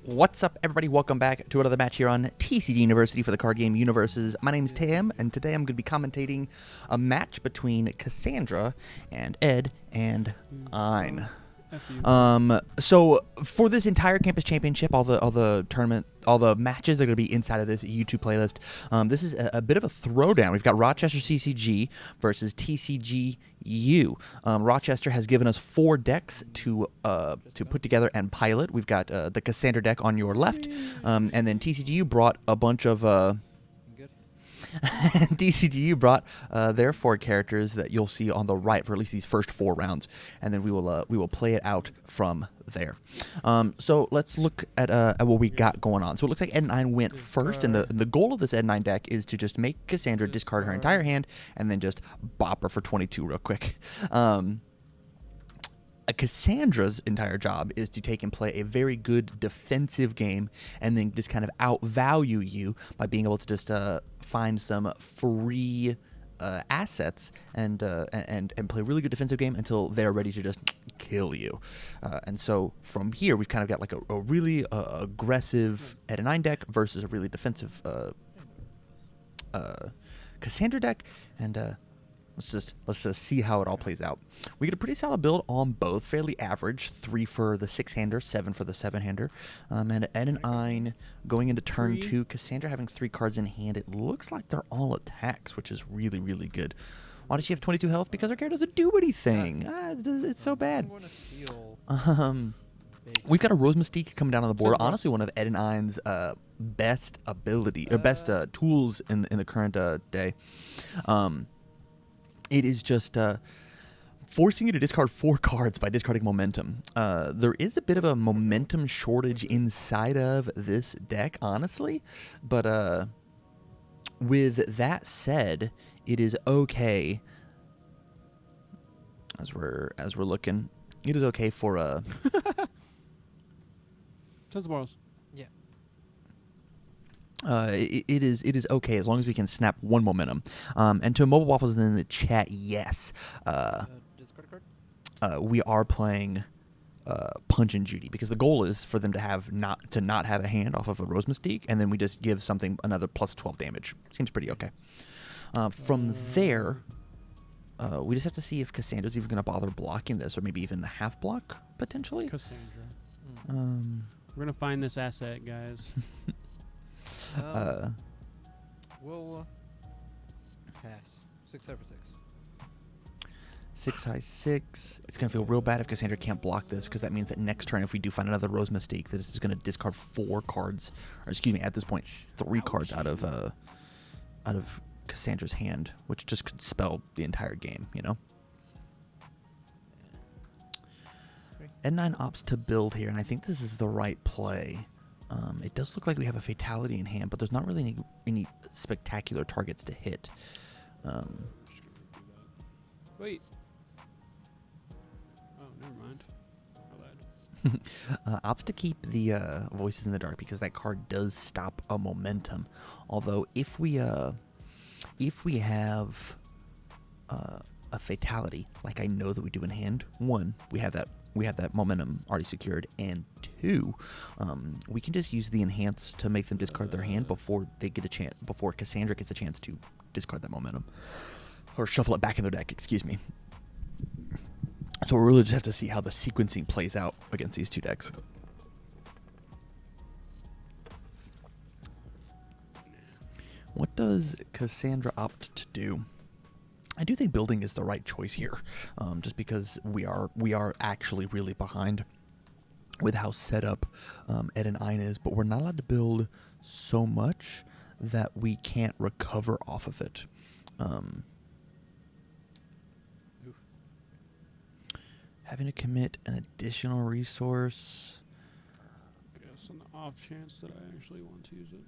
What's up, everybody? Welcome back to another match here on TCG University for the card game UniVersus. My name is Tam, and today I'm going to be commentating a match between Cassandra and Ed and Ein. So for this entire campus championship, all the tournament, all the matches are going to be inside of this YouTube playlist. This is a bit of a throwdown. We've got Rochester CCG versus TCGU. Rochester has given us 4 decks to put together and pilot. We've got the Cassandra deck on your left, and then TCGU brought a bunch of. DCGU brought their 4 characters that you'll see on the right for at least these first 4 rounds, and then we will play it out from there. So let's look at what we got going on. So it looks like Ed and Ein went first, and the goal of this Ed and Ein deck is to just make Cassandra discard her entire hand and then just bop her for 22 real quick. Cassandra's entire job is to take and play a very good defensive game and then just kind of outvalue you by being able to just find some free assets and play a really good defensive game until they're ready to just kill you. And so from here, we've kind of got like a really aggressive Ed and Ein deck versus a really defensive Cassandra deck, and let's just see how it all plays out. We get a pretty solid build on both, fairly average, 3 for the 6-hander, 7 for the 7-hander. And Ed and Ein going into turn 2, Cassandra having 3 cards in hand. It looks like they're all attacks, which is really, really good. Why does she have 22 health? Because her character doesn't do anything. It's so bad. We've got a Rose Mystique coming down on the board. Honestly, one of Ed and Ein's best ability or best tools in the current day. It is just forcing you to discard 4 cards by discarding momentum. There is a bit of a momentum shortage inside of this deck, honestly. But with that said, it is okay. As we're looking, it is okay for Tons of balls. Yeah. It is okay as long as we can snap 1 momentum. And to Mobile Waffles in the chat, yes. Discard a card? We are playing Punch and Judy because the goal is for them to not have a hand off of a Rose Mystique, and then we just give something another plus 12 damage. Seems pretty okay. From there, we just have to see if Cassandra's even going to bother blocking this, or maybe even the half block potentially. Cassandra. We're gonna find this asset, guys. We'll pass. 6 over 6. 6 high 6. It's going to feel real bad if Cassandra can't block this, because that means that next turn, if we do find another Rose Mystique, that this is going to discard 4 cards, or excuse me, at this point, 3 cards out of Cassandra's hand, which just could spell the entire game, you know? Ed and Ein opts to build here, and I think this is the right play. It does look like we have a fatality in hand, but there's not really any spectacular targets to hit. Wait. Oh, never mind. My bad. Opts to keep the Voices in the Dark because that card does stop a momentum. Although if we have a fatality, like I know that we do in hand, 1, we have that momentum already secured, and 2, we can just use the enhance to make them discard their hand before they get a chance, before Cassandra gets a chance to discard that momentum, or shuffle it back in their deck. Excuse me. So we really just have to see how the sequencing plays out against these 2 decks. What does Cassandra opt to do? I do think building is the right choice here, just because we are actually really behind with how set up Ed and Ein is, but we're not allowed to build so much that we can't recover off of it. Having to commit an additional resource. Guess on the off chance that I actually want to use it.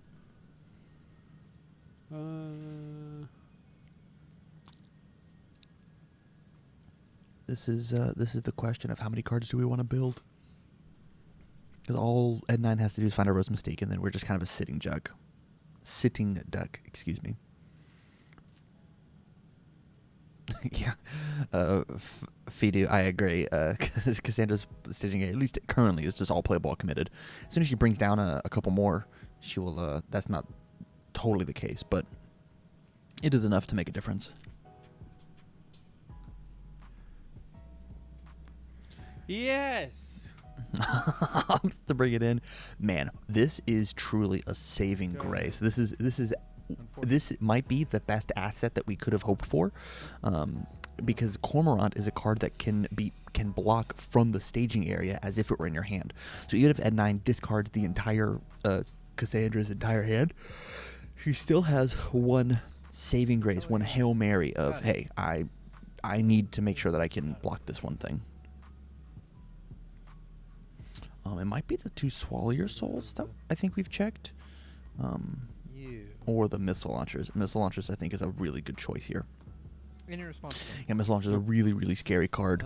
This is the question of how many cards do we want to build? Because all Ed and Ein has to do is find a Rose Mystique, and then we're just kind of a sitting duck. Excuse me. Yeah. Fidu, I agree. Cassandra's staging area, at least currently, is just all play ball committed. As soon as she brings down a couple more, she will. That's not totally the case, but it is enough to make a difference. Yes. To bring it in, man, this is truly a saving grace. This might be the best asset that we could have hoped for, because Cormorant is a card that can block from the staging area as if it were in your hand. So even if Ed9 discards the entire Cassandra's entire hand, she still has one saving grace, one Hail Mary of, hey, I need to make sure that I can block this one thing. It might be the 2 Swallow Your Souls that I think we've checked. Or the Missile Launchers. Missile Launchers, I think, is a really good choice here. Any response? Yeah, Missile Launchers is a really, really scary card.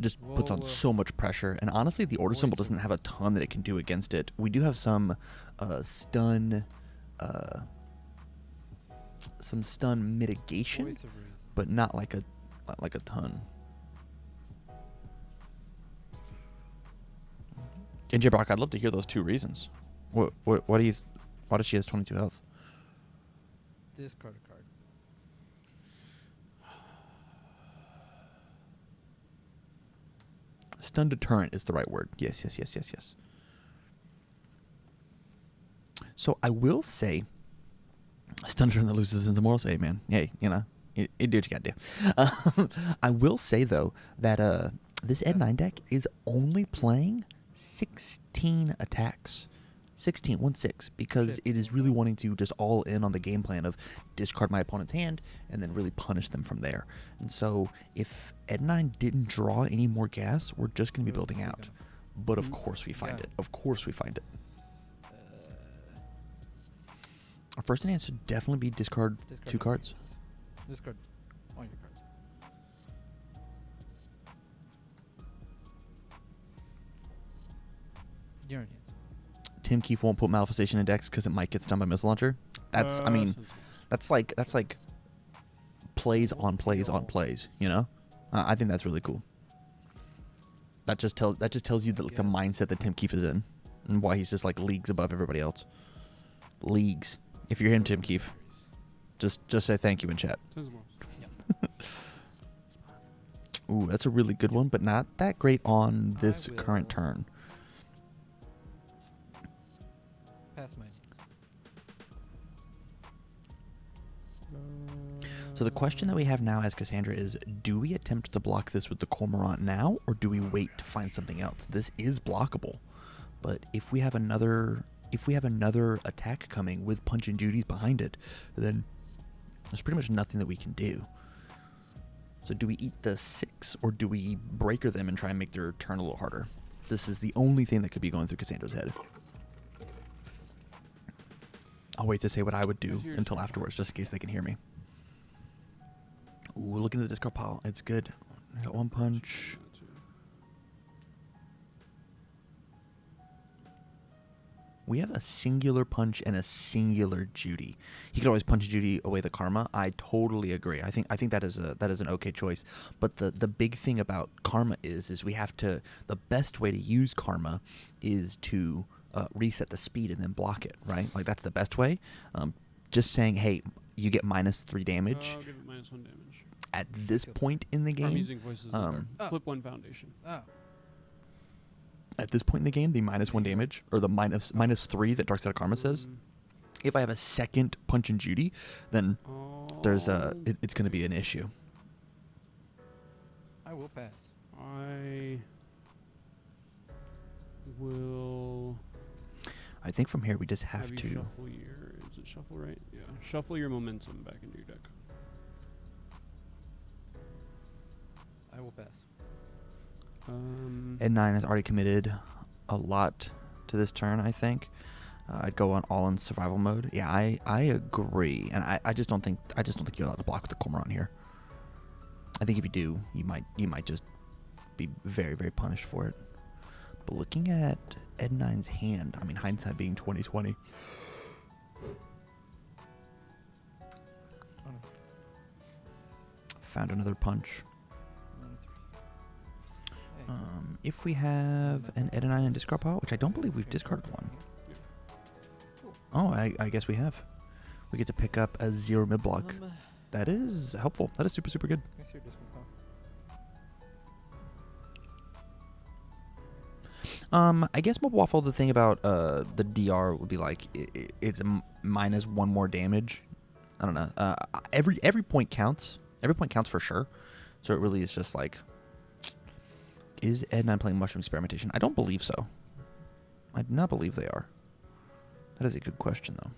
Just puts on Well, so much pressure. And honestly, the Order Symbol doesn't have a ton that it can do against it. We do have some stun mitigation, Voice of reason. but not like a ton. And J Brock, I'd love to hear those 2 reasons. What do you? Why does she has 22 health? Discard a card. Stun deterrent is the right word. Yes. So I will say, stun deterrent that loses into moral say, man. Hey, you do what you gotta do. I will say though that this Ed9 deck is only playing 16 attacks. 16, because it is really wanting to just all in on the game plan of discard my opponent's hand and then really punish them from there. And so if Ed9 didn't draw any more gas, we're just going to be building out. But of course we find it. Of course we find it. Our first answer should definitely be discard 2 cards. Discard all your cards. Your hands. Tim Keefe won't put Manifestation in decks because it might get stunned by Missile Launcher. That's like plays on plays on plays. I think that's really cool. That just tells you the mindset that Tim Keefe is in and why he's just like leagues above everybody else. Leagues. If you're him, Tim Keefe, just say thank you in chat. Ooh, that's a really good one, but not that great on this current turn. Pass my needs. So the question that we have now as Cassandra is, do we attempt to block this with the Cormorant now, or do we wait to find something else? This is blockable, but if we have another attack coming with Punch and Judy's behind it, then there's pretty much nothing that we can do. So do we eat the 6, or do we breaker them and try and make their turn a little harder? This is the only thing that could be going through Cassandra's head. I'll wait to say what I would do until afterwards, just in case they can hear me. Ooh, look into the discard pile. It's good. I got 1 punch. We have a singular punch and a singular Judy. He could always punch Judy away the karma. I totally agree. I think that is an okay choice. But the big thing about karma is we have to. The best way to use karma is to reset the speed and then block it. Right? Like that's the best way. Just saying, hey, you get -3 damage. I'll give it -1 damage. At this point in the game, I'm using voices. Flip 1 foundation. Oh. At this point in the game, the -1 damage, or the -3 that Dark Side of Karma says, if I have a second Punch and Judy, then there's it's going to be an issue. I will pass. I will. I think from here we just have you to. Shuffle your. Is it shuffle right? Yeah. Shuffle your momentum back into your deck. I will pass. Ed9 has already committed a lot to this turn, I think. I'd go on all in survival mode. Yeah, I agree, and I just don't think you're allowed to block with the Cormorant here. I think if you do, you might just be very, very punished for it. But looking at Ed9's hand, I mean, hindsight being 20/20. Found another punch. If we have an Ed and I in discard pile, which I don't believe we've discarded one. Oh, I guess we have. We get to pick up a 0 mid block. That is helpful. That is super, super good. Next year, discard pile. I guess Mobile Waffle, the thing about the DR would be like it's minus 1 more damage. I don't know. Every point counts. Every point counts for sure. So it really is just like, is Ed and I playing Mushroom Experimentation? I don't believe so. I do not believe they are. That is a good question, though.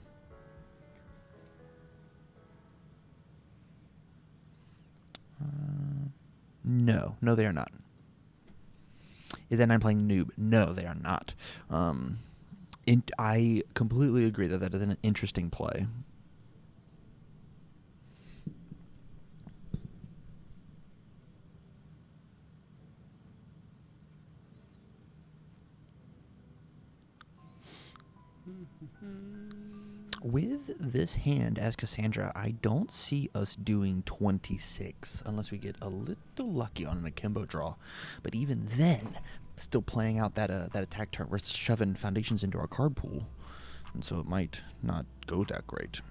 No, they are not. Is Ed and I playing Noob? No, they are not. I completely agree that is an interesting play. With this hand as Cassandra, I don't see us doing 26 unless we get a little lucky on an akimbo draw. But even then, still playing out that attack turn, we're shoving foundations into our card pool, and so it might not go that great.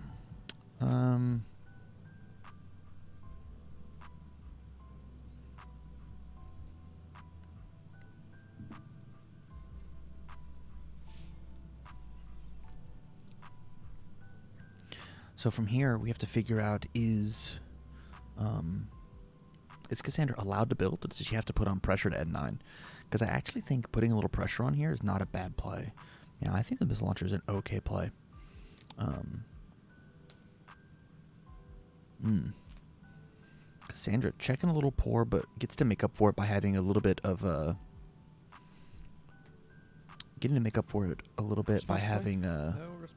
So from here, we have to figure out is Cassandra allowed to build? Does she have to put on pressure to Ed 9? Because I actually think putting a little pressure on here is not a bad play. Yeah, I think the missile launcher is an okay play. Cassandra checking a little poor, but gets to make up for it by having a little bit of having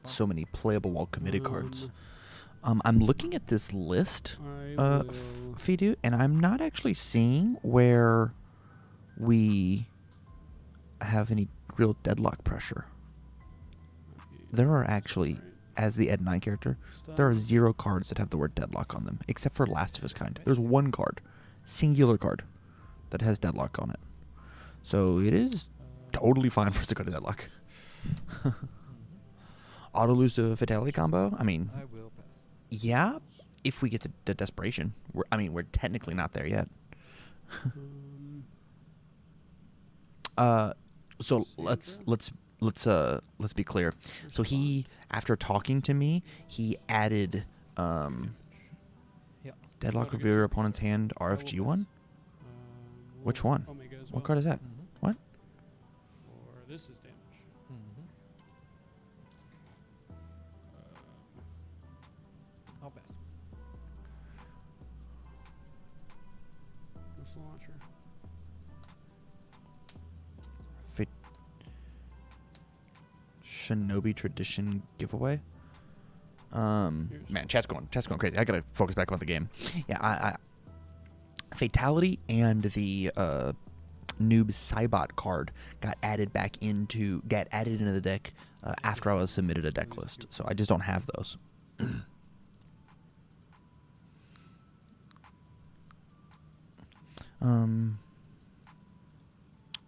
so many playable while committed cards. I'm looking at this list, Fidu, and I'm not actually seeing where we have any real deadlock pressure. There are actually, as the Ed 9 character, there are 0 cards that have the word deadlock on them, except for Last of His Kind. There's 1 card, singular card, that has deadlock on it. So it is totally fine for us to go to deadlock. Auto lose to Fatality combo? I mean, I will pass. yeah, if we get to desperation. We're technically not there yet. So let's be clear. So he, after talking to me, he added deadlock review your opponent's hand RFG one. Which one? What card is that? What? Or this is damage. I'll pass. Missile launcher. Shinobi Tradition giveaway. Man, chat's going crazy. I gotta focus back on the game. Yeah, I Fatality and the Noob Cybot card got added into the deck after I was submitted a deck list. So I just don't have those.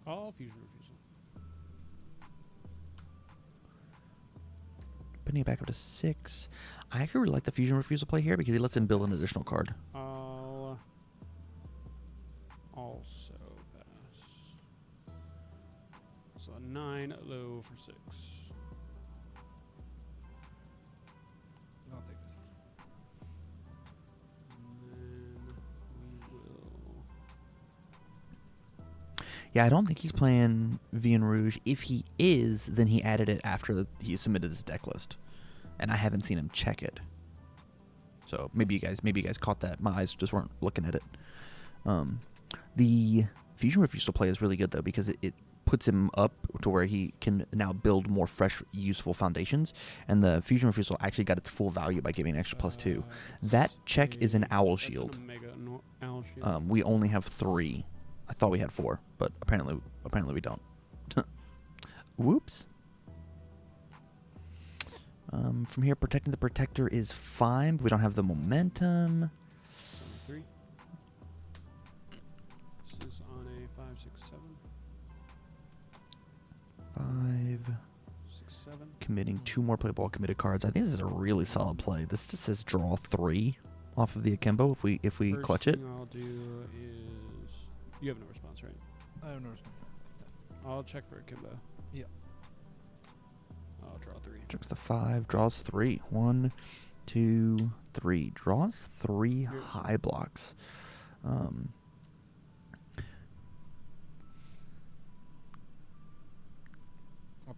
All fusion refusal. Putting it back up to 6. I actually really like the fusion refusal play here because he lets him build an additional card. I'll also pass. So 9 low for 6. I'll take this. And then we will. Yeah, I don't think he's playing Vian Rouge. If he is, then he added it after he submitted his deck list, and I haven't seen him check it. So maybe you guys caught that. My eyes just weren't looking at it. The fusion refusal play is really good though because it puts him up to where he can now build more fresh, useful foundations, and the fusion refusal actually got its full value by giving an extra +2. That check is an owl shield. That's an Omega owl shield. We only have 3. I thought we had 4, but apparently we don't. Whoops. From here, protecting the protector is fine, but we don't have the momentum. 3. This is on a 5, 6, 7. 5. 6, 7. Committing 2 more play ball committed cards. I think this is a really solid play. This just says draw 3 off of the akimbo if we First clutch it. thing I'll do is you have no response, right? I have no response. I'll check for akimbo. Yeah. I'll draw 3. Checks the 5, draws 3. 1, 2, 3. Draws 3 high blocks. I'll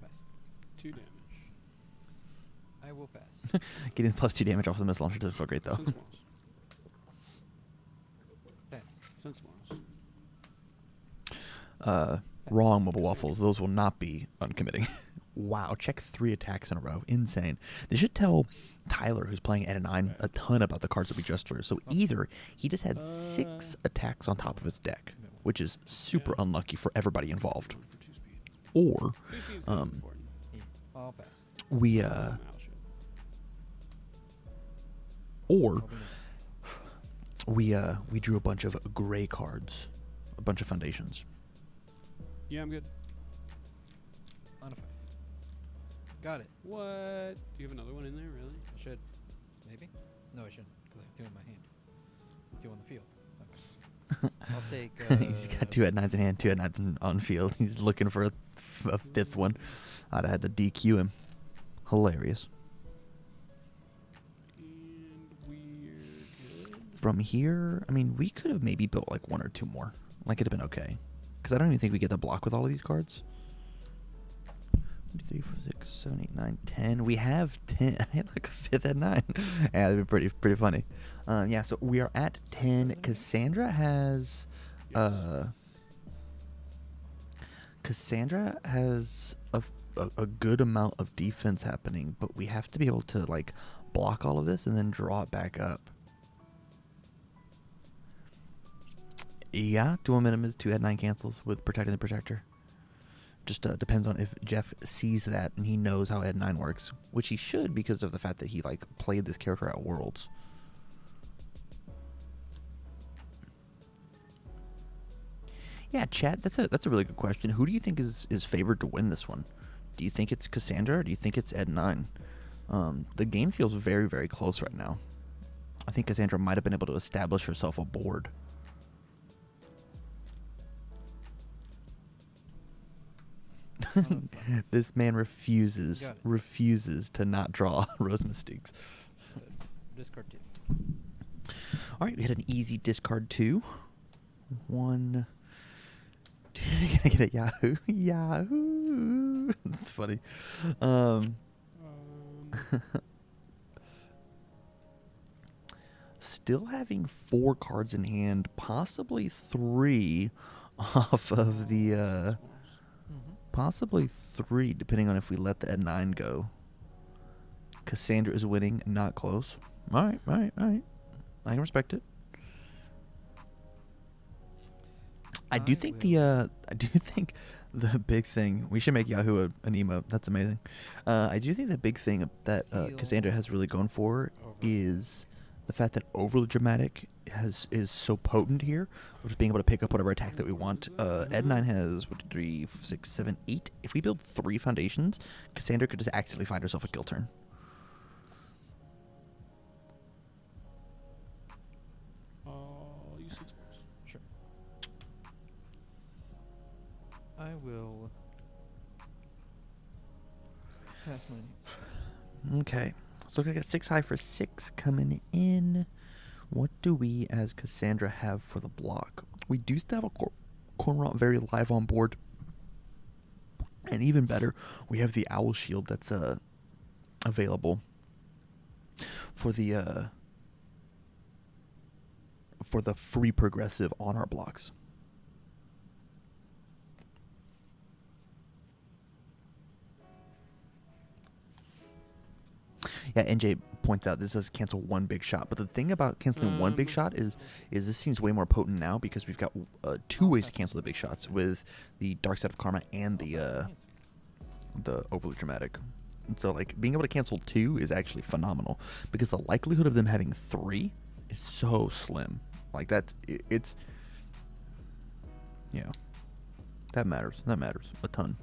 pass. 2 damage. I will pass. Getting +2 damage off the missile launcher doesn't feel great though. Sense walls. Pass. Sense walls. Wrong, Mobile Waffles. Those will not be uncommitting. Wow, check 3 attacks in a row. Insane. This should tell Tyler, who's playing at a 9, a ton about the cards that we just drew. So either he just had 6 attacks on top of his deck, which is super unlucky for everybody involved, Going for 2 speed. or 2 speed is very important. Yeah. I'll pass. we Battleship. or I'll be next. we drew a bunch of gray cards, a bunch of foundations. Yeah, I'm good. On a 5. Got it. What? Do you have another one in there, really? I should. Maybe? No, I shouldn't, because I have 2 in my hand. 2 on the field. Okay. I'll take. He's got 2 at 9s in hand, 2 at 9s on field. He's looking for a 5th one. I'd have had to DQ him. Hilarious. And we're good. From here, I mean, we could have maybe built like 1 or 2 more. Like, it'd have been okay. Because I don't even think we get the block with all of these cards. 1, 2, 3, 4, 6, 7, 8, 9, 10. We have 10. I had like a 5th at 9. Yeah, that'd be pretty funny. Yeah, so we are at 10. Cassandra has Cassandra has a good amount of defense happening, but we have to be able to like block all of this and then draw it back up. Yeah, dual minimum is 2 at 9 cancels with protecting the protector. Just depends on if Jeff sees that and he knows how Ed 9 works, which he should because of the fact that he like played this character at Worlds. Yeah, chat. That's a really good question. Who do you think is favored to win this one? Do you think it's Cassandra or do you think it's Ed 9? The game feels very, very close right now. I think Cassandra might have been able to establish herself a board. This man refuses to not draw Rose Mystiques. Discard 2. All right, we had an easy discard 2. 1. Can I get a Yahoo? Yahoo! That's funny. Still having 4 cards in hand, possibly 3 off of the. Possibly 3, depending on if we let the Ed 9 go. Cassandra is winning, not close. All right. I can respect it. I do think the big thing, we should make Yahoo an emote. That's amazing. I do think the big thing that Cassandra has really going for her is the fact that overly dramatic is so potent here, which is being able to pick up whatever attack that we want. Ed 9 has 3, 6, 7, 8. If we build 3 foundations, Cassandra could just accidentally find herself a kill turn. I'll use sense walls. Sure. I will pass my needs. Okay. So I got 6 high for 6 coming in. What do we as Cassandra have for the block? We do still have a Cormorant very live on board. And even better, we have the Owl Shield that's available for the free progressive on our blocks. Yeah, NJ points out this does cancel 1 big shot, but the thing about canceling 1 big shot is this seems way more potent now because we've got 2 ways to cancel the big shots with the Dark Side of Karma and the overly dramatic. And so like being able to cancel 2 is actually phenomenal because the likelihood of them having 3 is so slim. Like it's yeah. That matters. That matters a ton.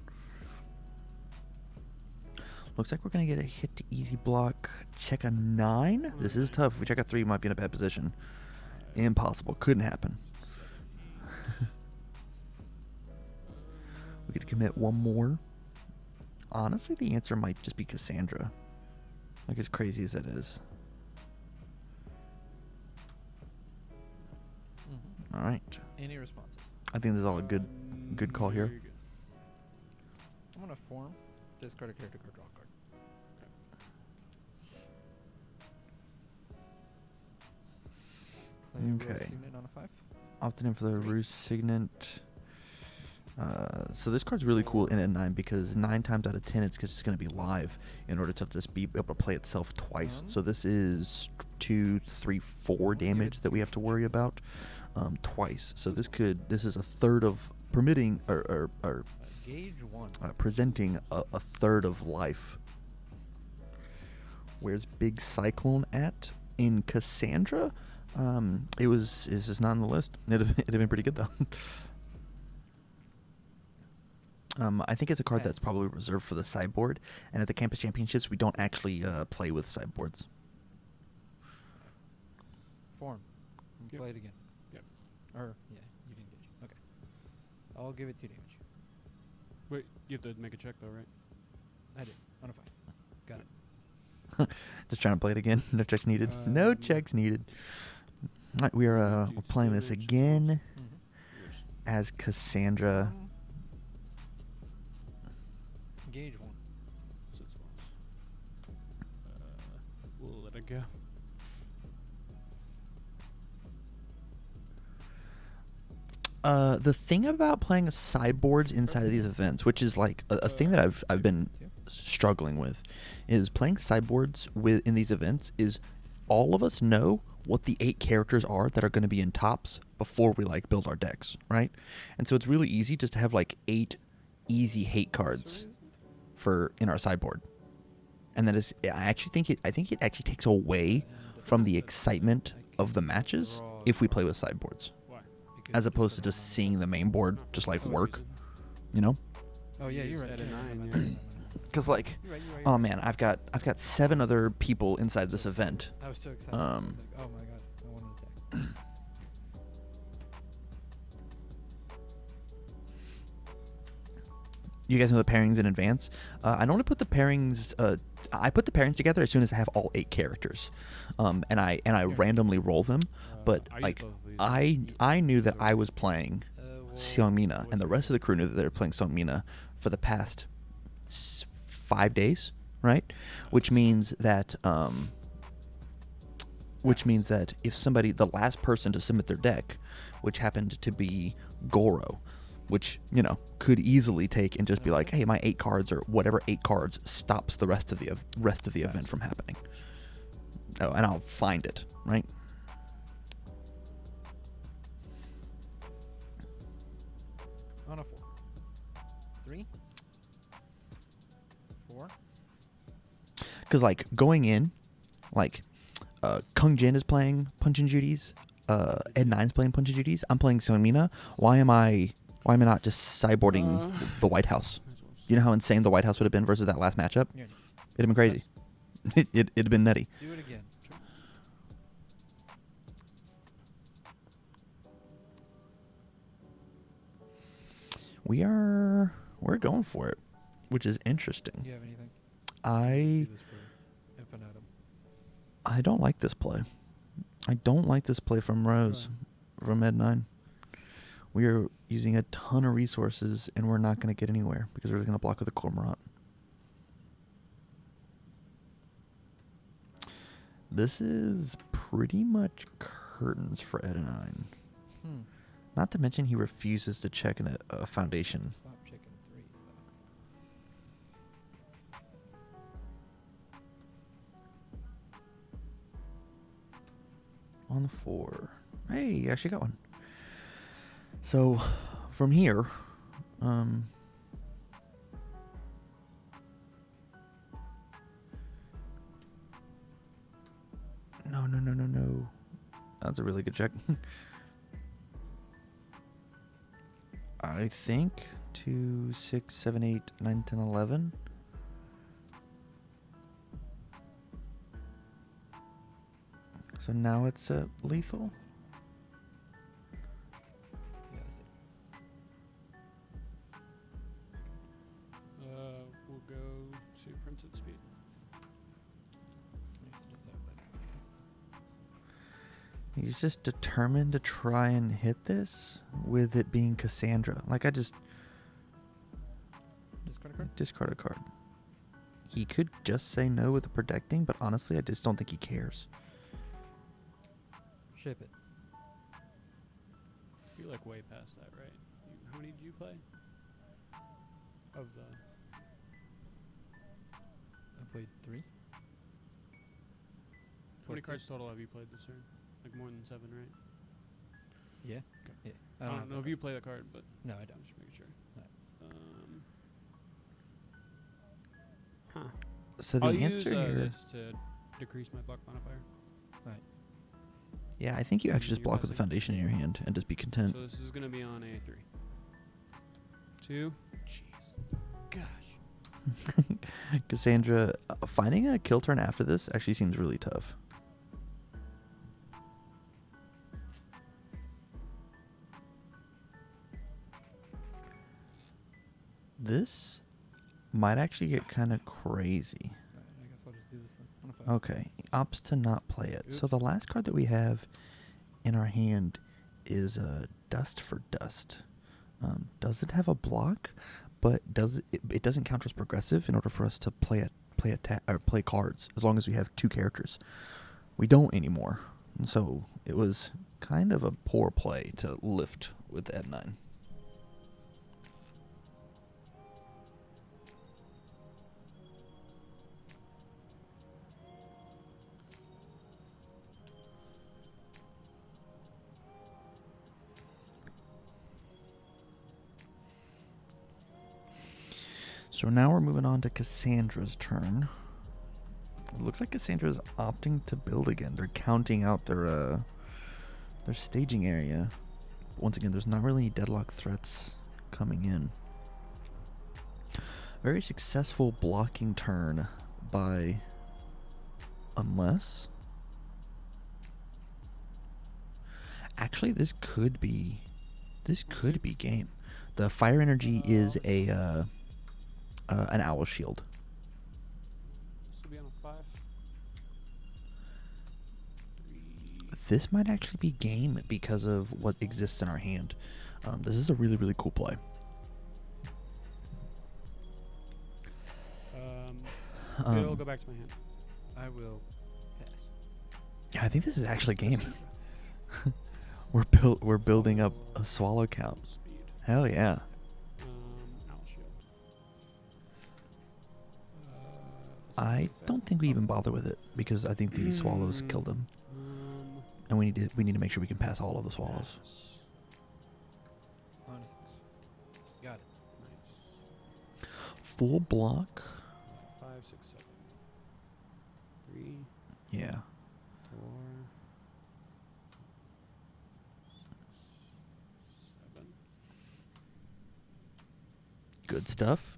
Looks like we're going to get a hit to easy block. Check a 9. This is tough. If we check a 3, we might be in a bad position. Impossible. Couldn't happen. We get to commit one more. Honestly, the answer might just be Cassandra. Like, as crazy as it is. Mm-hmm. All right. Any responses? I think this is all a good call here. Very good. I'm gonna form. Discard a character card. Draw a card. Play Okay. Rose Signet on a 5. Opted in for the Ruse Signet. So this card's really cool in at 9 because 9 times out of 10 it's just going to be live in order to just be able to play itself twice. So this is 2, 3, 4 damage that we have to worry about twice. So this is a third of permitting or Gauge 1. presenting a third of life. Where's Big Cyclone at in Cassandra? It's just not on the list. It'd have been pretty good though. I think it's a card that's probably reserved for the sideboard, and at the campus championships, we don't actually play with sideboards. Form. Yep. Play it again. Yep. Or, yeah, you didn't gauge. Okay. I'll give it 2 damage. Wait, you have to make a check though, right? I did. On a 5. Got it. Just trying to play it again. No checks needed. No checks needed. All right, we're playing this again Mm-hmm. as Cassandra. Gauge 1. 6 months. We'll let it go. The thing about playing sideboards inside of these events, which is like a thing that I've been struggling with, is playing sideboards in these events is all of us know what the 8 characters are that are going to be in tops before we like build our decks, right? And so it's really easy just to have like 8 easy hate cards in our sideboard, and that is I think it actually takes away from the excitement of the matches if we play with sideboards, Why? as opposed to just seeing the main board just like work, you know? Oh, yeah, you're right. At a Yeah, 9, yeah. yeah. Because like, You're right, oh man, I've got 7 other people inside this event. I was so excited. I was like, oh my god, I want to attack. You guys know the pairings in advance. I normally put the pairings. I put the pairings together as soon as I have all 8 characters, and I randomly roll them. But I use like, both of these. I knew that I was playing Well, Seongmina, and the rest of the crew knew that they were playing Seongmina for the past 5 days, right? Which means that if somebody, the last person to submit their deck, which happened to be Goro, which, you know, could easily take and just be like, hey, my 8 cards or whatever 8 cards stops the rest of the event from happening. Oh, and I'll find it, right? on a 4. 3. 4. Because like going in, like Kung Jin is playing Punch and Judy's, Ed Nine's playing Punch and Judy's. I'm playing Seongmina. Why am I not just sideboarding the White House? You know how insane the White House would have been versus that last matchup? Yeah. It'd have been crazy. It'd have been nutty. Do it again. We're going for it, which is interesting. Do you have anything? I Let's do this for infinitum. I don't like this play. I don't like this play from Rose, from Ed 9. We are using a ton of resources, and we're not going to get anywhere because we're going to block with a Cormorant. This is pretty much curtains for Ed 9. Not to mention he refuses to check in a foundation. Stop checking 3s though. On the 4. Hey, you actually got one. So, from here, no. That's a really good check. I think 2, 6, 7, 8, 9, 10, 11. So now it's lethal. Yeah, that's it. We'll go to printed speed. Yes, it is over there. He's just determined to try and hit this with it being Cassandra. Like, I just Discard a card? discard a card. He could just say no with the protecting, but honestly, I just don't think he cares. Ship it. You're like way past that, right? How many did you play? Of the... I played 3. How many Plus cards total have you played this turn? Like more than 7, right? Yeah. Okay. Yeah. I don't know if you play the card, but No, I I'm don't. just making sure. No. Huh. So the I'll answer use here, this to decrease my block modifier. yeah, I think you actually just You block with the passing? foundation in your hand and just be content. So this is going to be on a 3. 2. Jeez. Gosh. Cassandra, finding a kill turn after this actually seems really tough. This might actually get kind of crazy. Alright, I guess I'll just do this then. On a 5. Okay, he opts to not play it. So Oops. the last card that we have in our hand is Dust for Dust. Doesn't have a block, but it doesn't count as progressive in order for us to play cards as long as we have 2 characters. We don't anymore, and so it was kind of a poor play to lift with that 9. So now we're moving on to Cassandra's turn. It looks like Cassandra's opting to build again. They're counting out their staging area. Once again, there's not really any deadlock threats coming in. Very successful blocking turn by Unless. Actually, this could be game. The fire energy is an owl shield. This will be on a 5. 3. This might actually be game because of what exists in our hand. This is a really, really cool play. It'll go back to my hand. I will pass. Yeah, I think this is actually game. We're building up a swallow count. Speed. Hell yeah. Owl shield. I don't think we even bother with it because I think the swallows killed him, and we need to make sure we can pass all of the swallows. On a 6. Got it. Nice. Full block. 5, 6, 7. 3, Yeah. 4. 7. Good stuff.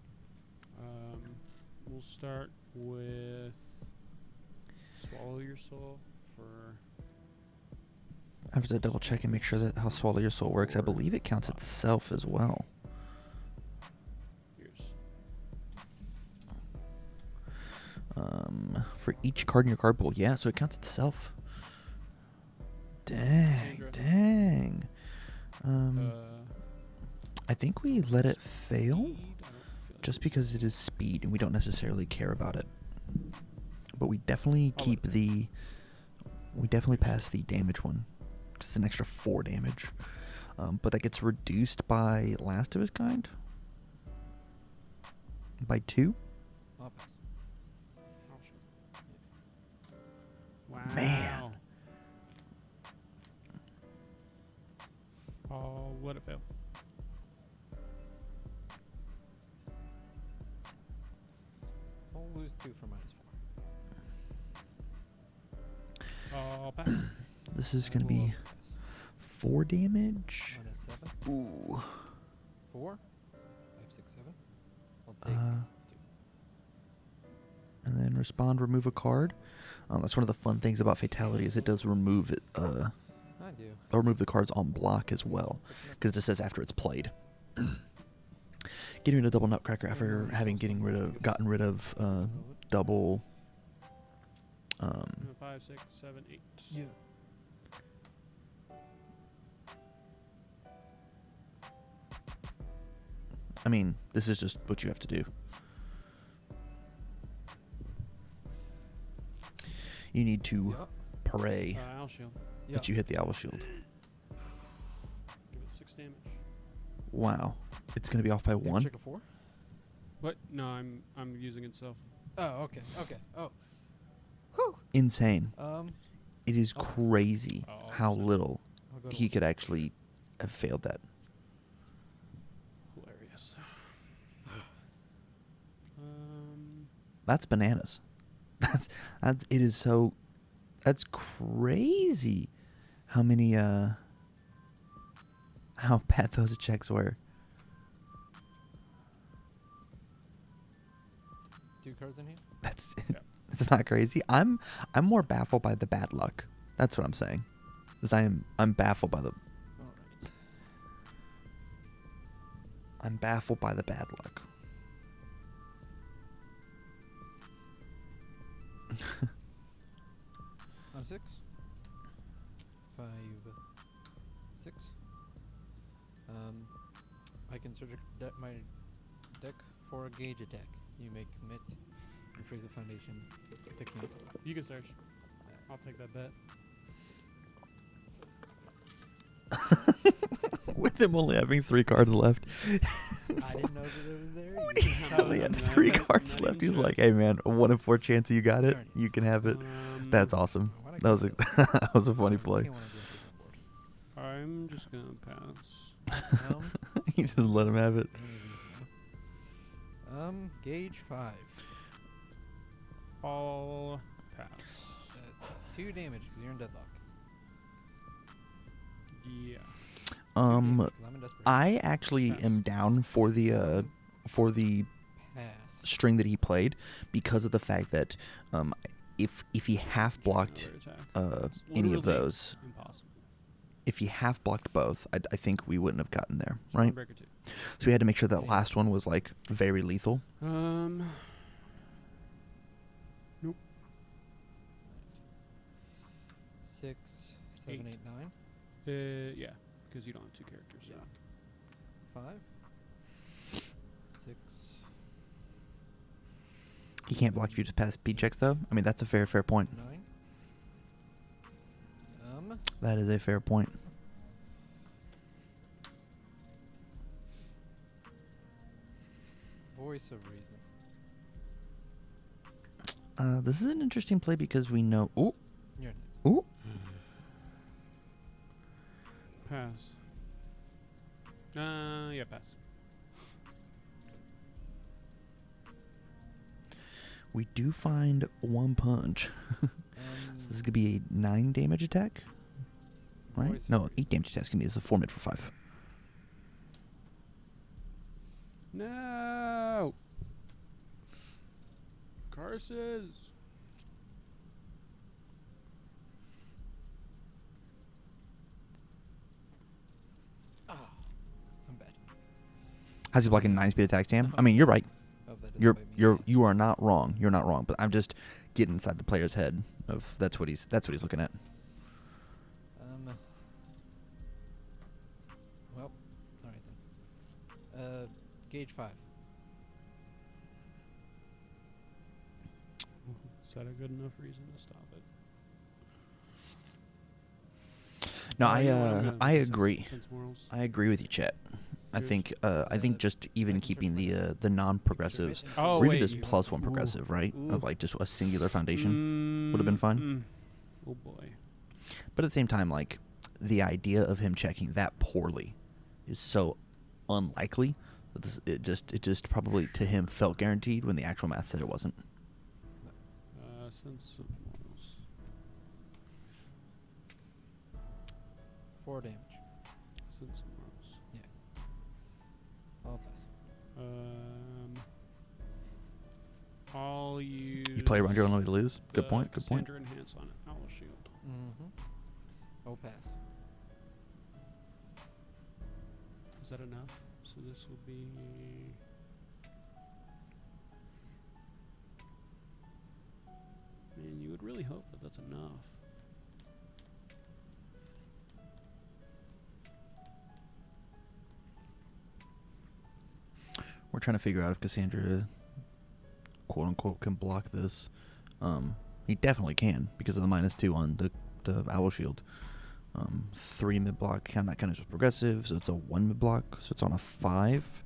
We'll start with Swallow Your Soul for... I have to double check and make sure that how swallow your soul works. I believe it counts itself as well. Yours. For each card in your card pool, yeah. So it counts itself. Dang, Cassandra. dang. I think we let it fail Speed? I don't feel just like because it is speed and we don't necessarily care about it. But we definitely I'll keep let it the. We definitely pass the damage one. 'Cause it's an extra 4 damage. But that gets reduced by Last of His Kind. By 2. I'll pass. Owl shield. Wow. Man. I'll let it fail. I'll lose 2 for -4. I'll pass. This is I going to will be also pass. 4 damage. -7. Ooh. 4? Take Uh, 2. And then respond, remove a card. That's one of the fun things about Fatality is it does remove it. I do. It'll remove the cards on block as well, because it just says after it's played. Getting rid of double Nutcracker after gotten rid of double. 5, 6, 7, 8. Yeah. I mean, this is just what you have to do. You need to Yup. pray Owl shield. that you hit the owl shield. Give it 6 damage. Wow, it's gonna be off by You have 1. check a 4? What? No, I'm using itself. Oh, okay. Okay. Oh. Insane. It is Oh. crazy Oh, how sorry. little I'll go to he one. could actually have failed that. Hilarious. That's bananas. That's it is so. That's crazy. How many how bad those checks were. 2 cards in here? That's Yeah. it's not crazy. I'm more baffled by the bad luck. That's what I'm saying. Because I'm baffled by the Alright. I'm baffled by the bad luck. On 6. 5, 6. I can search my deck for a gauge attack. You may commit and freeze a foundation to cancel. You can search. I'll take that bet. With him only having 3 cards left. I didn't know that it was there. He only had 3 cards left. He's like, "Hey man, a 1 in 4 chance you got it. You can have it." That's awesome. Why'd I That was go a for that? that was a funny play. Can't wanna do anything on board. I'm just gonna pass. You just let him have it. Any of these now. Gauge 5. All pass. 2 damage because you're in deadlock. Yeah. 'Cause I'm in desperation. I actually Pass. am down for the Pass. string that he played because of the fact that if he half blocked Another attack. It's any of literally those, Impossible. if he half blocked both, I think we wouldn't have gotten there, right? Breaker 2. So we had to make sure that last one was like very lethal. Nope. 6, 7, 8, 9. Yeah, because you don't have 2 characters. So. 5. 6. He can't block if you just pass speed checks, though. I mean, that's a fair point. 9. That is a fair point. Voice of reason. This is an interesting play because we know. Ooh, You're ooh. Pass. Yeah, pass. We do find 1 punch. So this is gonna be a 9 damage attack, right? Voice of No, reason. 8 damage attack. It's gonna be a 4 mid for 5. No. Curses. I'm bad. How's he blocking 9 speed attacks, Tam? I mean, you're right. Oh, that doesn't bite me. You are not wrong. You're not wrong. But I'm just getting inside the player's head of that's what he's looking at. Well, alright then. Gauge 5. Is that a good enough reason to stop it? No, You know what, I'm gonna I do sense- agree. sense morals. I agree with you, Chet. I Yours? think just even I can keeping search the non-progressives, Oh, or even wait, just you- +1 Ooh. progressive, right? Ooh. Of like just a singular foundation would have been fine. Oh boy. But at the same time, like the idea of him checking that poorly is so unlikely that it just probably to him felt guaranteed when the actual math said it wasn't. Sense of morals. 4 damage. Sense of morals. I'll pass. play around your own way to lose. Good the point. Good point. Cassandra enhance on Owl Shield. Oh, pass. Is that enough? So this will be. Man, you would really hope that that's enough. We're trying to figure out if Cassandra, quote unquote, can block this. He definitely can because of the -2 on the Owl Shield. 3 mid block, count that kind of progressive, so it's a 1 mid block, so it's on a 5.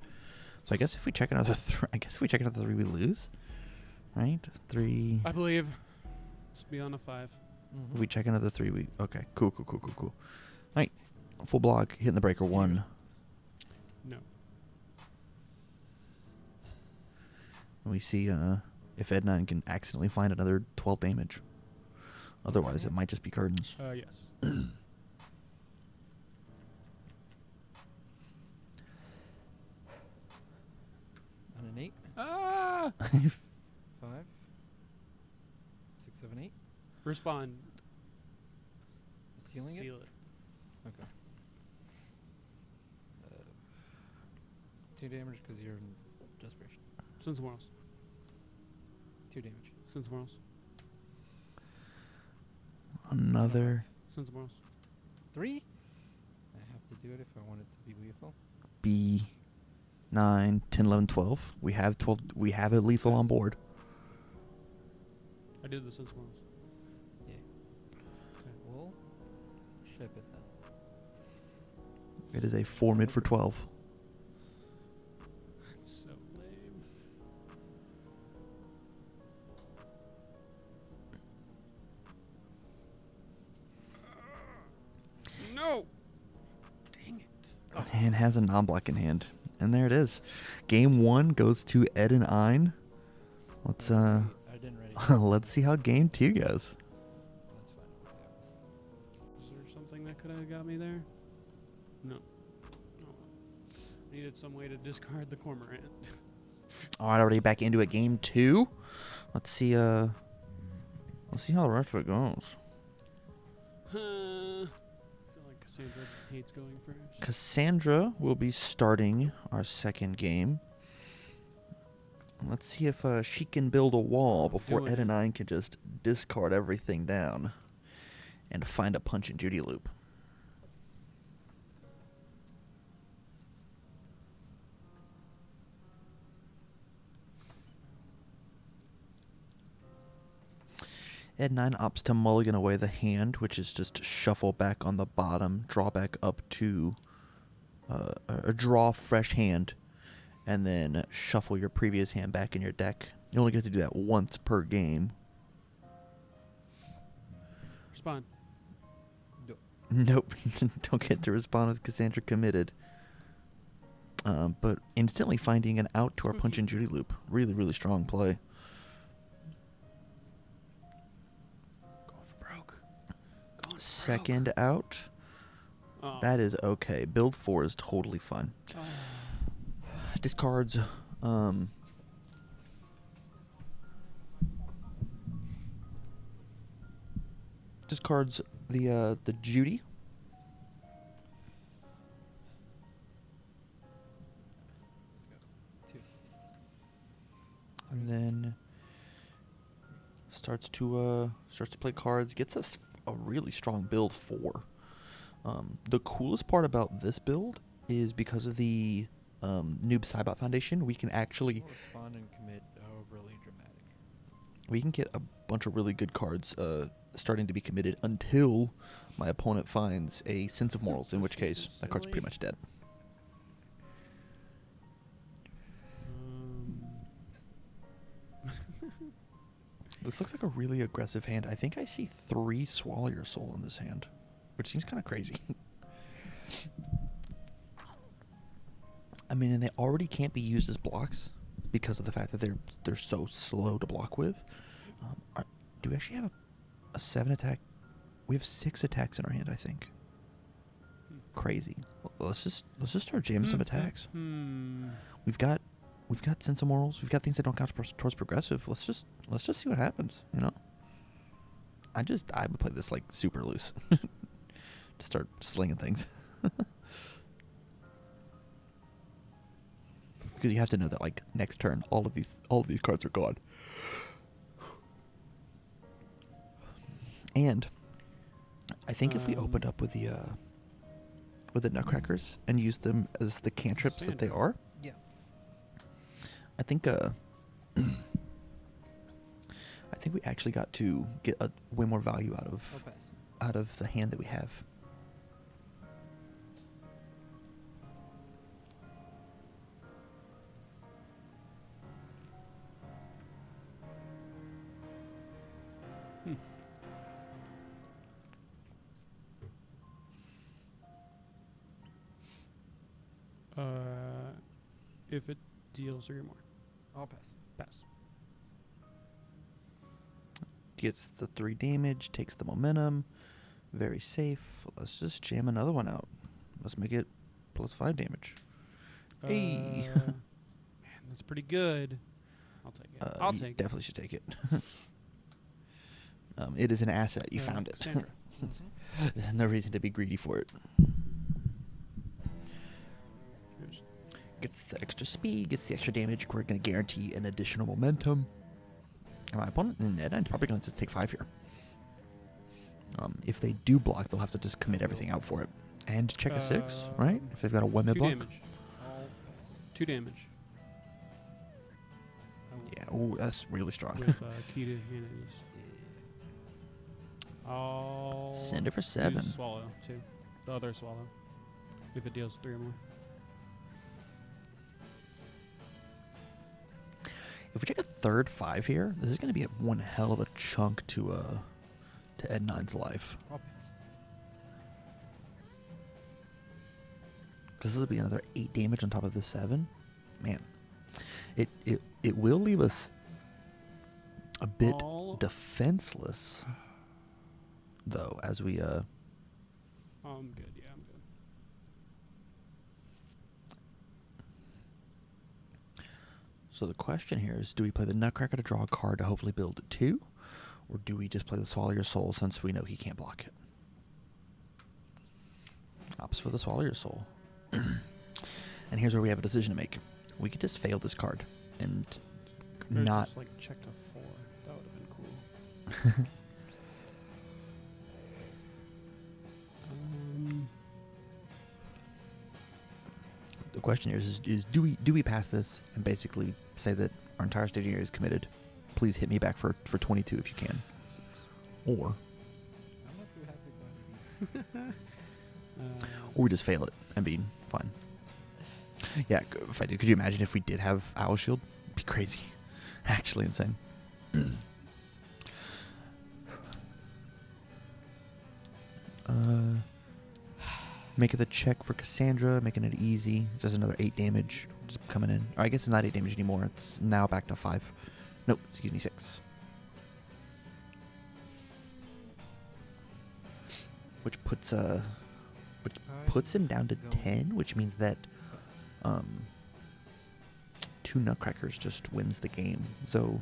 So I guess if we check another 3, we lose, right? 3. I believe. It's beyond a 5. If we check another 3, we okay. Cool. Right, full block, hitting the breaker 1. No. And we see if Ed9 can accidentally find another 12 damage. Otherwise, it might just be curtains. Yes. On an 8. Ah! 5. 6, 7, 8. Respond. Sealing Seal it? it. Okay. 2 damage because you're in desperation. Send somewhere else. 2 damage. Send somewhere else. Another Send somewhere else. 3? I have to do it if I want it to be lethal. B 9, 10, 11, 12. We have 12. We have a lethal on board. I did the send somewhere else. Yeah. We'll ship it then. It is a 4 mid for 12. So lame. No! Dang it. And has a non-block in hand. And there it is. Game 1 goes to Ed and Ein. Let's I didn't ready. let's see how game 2 goes. That's fine. Is there something that could have got me there? No. Oh. I needed some way to discard the cormorant. All right, already back into it. Game 2. Let's see how the rest of it goes. I feel like Cassandra hates going first. Cassandra will be starting our second game. Let's see if she can build a wall before Doing Ed and it. I can just discard everything down and find a Punch and Judy loop. Ed 9 opts to mulligan away the hand, which is just shuffle back on the bottom, draw back up to a draw fresh hand, and then shuffle your previous hand back in your deck. You only get to do that once per game. Respond. Nope, don't get to respond with Cassandra committed. But instantly finding an out to our Punch and Judy loop. Really, really strong play. Going for broke. Going for Second broke. out. Oh. That is okay. Build 4 is totally fine. Oh. Discards. Discards the Judy. Let's go. 2. And then starts to play cards. Gets us a really strong build 4. The coolest part about this build is because of the Noob Cybot Foundation, we can actually We'll respond and commit overly dramatic. we can get a bunch of really good cards starting to be committed until my opponent finds a Sense of Morals, in which case that card's pretty much dead. This looks like a really aggressive hand. I think I see 3 Swallow Your Soul in this hand, which seems kind of crazy. I mean, and they already can't be used as blocks because of the fact that they're so slow to block with. Do we actually have a 7 attack? We have 6 attacks in our hand, I think. Crazy. Well, let's just start jamming some attacks. We've got we've got sense of morals. We've got things that don't count towards progressive. Let's just see what happens. You know. I would play this like super loose. To start slinging things. Because you have to know that like next turn, all of these cards are gone. And I think if we opened up with the Nutcrackers and used them as the cantrips that they are, Yeah. I think I think we actually got to get way more value I'll pass. out of the hand that we have. If it deals 3 or more, I'll pass. pass. Gets the 3 damage, takes the momentum. Very safe. Let's just jam another one out. Let's make it +5 damage. Hey. Man, that's pretty good. I'll take it. I'll You take it. definitely should take it. It is an asset. You found it. Cassandra. There's no reason to be greedy for it. Here's- Gets the extra speed, gets the extra damage. We're going to guarantee an additional momentum. My opponent, Ned, is probably going to just take 5 here. If they do block, they'll have to just commit everything out for it. And check a 6, right? If they've got a 1-mid 2 block. damage. I'll pass. 2 damage I will Yeah, ooh, that's really strong. with key to handedness. I'll Send it for use 7. swallow too. The other swallow. If it deals 3 or more. If we check a third 5 here, this is going to be one hell of a chunk to Ed 9's life. I'll pass. Because this will be another 8 damage on top of the 7. Man, it will leave us a bit All- defenseless, though, as we I'm good. Yeah, I'm good. So the question here is, do we play the Nutcracker to draw a card to hopefully build 2? Or do we just play the Swallow Your Soul since we know he can't block it? Opts for the Swallow Your Soul. And here's where we have a decision to make. We could just fail this card and Or not... just, like check to 4. That would have been cool. The question here is do we pass this and basically say that our entire staging area is committed? Please hit me back for 22 if you can. Or I'm not too happy about it. we just fail it and be fine. Yeah, if I did, could you imagine if we did have Owl Shield? It'd be crazy. Actually insane. Making the check for Cassandra, making it easy. Just another 8 damage just coming in. Or I guess it's not 8 damage anymore. It's now back to 5. Nope, excuse me, 6. Which puts him down to 10, which means that 2 Nutcrackers just wins the game. So,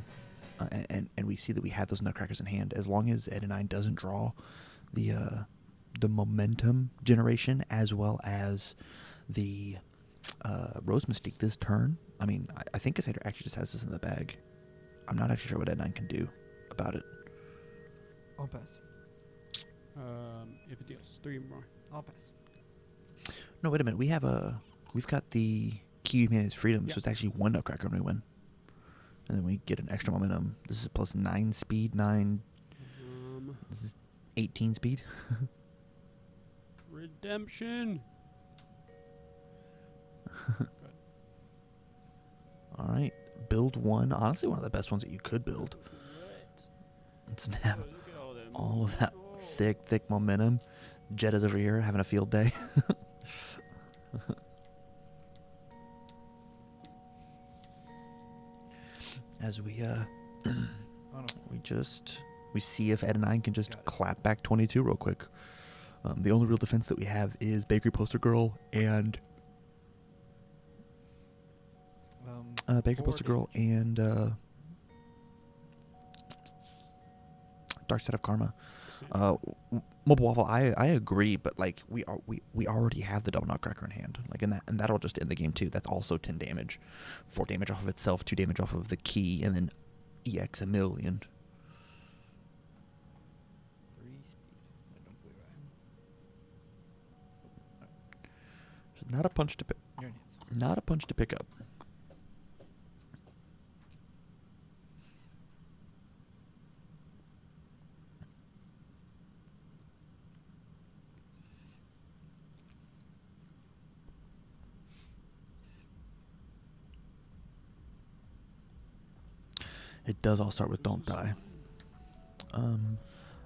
and we see that we have those Nutcrackers in hand. As long as Ed and I doesn't draw the momentum generation as well as the Rose Mystique this turn. I mean, I think Cassandra actually just has this in the bag. I'm not actually sure what Ed 9 can do about it. I'll pass. If it deals 3 or more. I'll pass. No, wait a minute. We've got the key to Humanity's Freedom, Yeah. so it's actually 1 Nutcracker when we win. And then we get an extra momentum. This is plus 9 speed, 9. This is 18 speed. Redemption. All right. Build 1. Honestly, one of the best ones that you could build. Let's have Look at all them. all of that Oh. thick momentum. Jetta's over here having a field day. As we Oh no. we see if Ed and I can just Got it. clap back 22 real quick. The only real defense that we have is Bakery Poster Girl and Baker 4 Postal Girl and Dark Side of Karma. Mobile Waffle, I agree, but like we already have the double Nutcracker in hand, like and that'll just end the game too. That's also 10 damage, 4 damage off of itself, 2 damage off of the key, and then EX a million. 3 speed. I don't believe I am. So not a punch to pick. Your hands. Not a punch to pick up. It does all start with "Don't Die."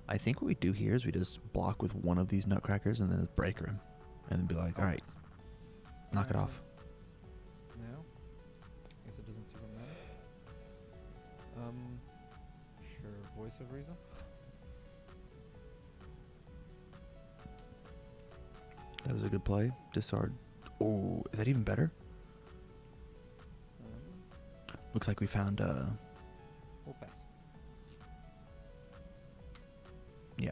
I think what we do here is we just block with one of these Nutcrackers and then breaker him, and then be like, "All right, knock it off." No. I guess it doesn't super matter. Sure. Voice of Reason. That is a good play. Discard. Oh, is that even better? Looks like we found We'll pass. Yeah.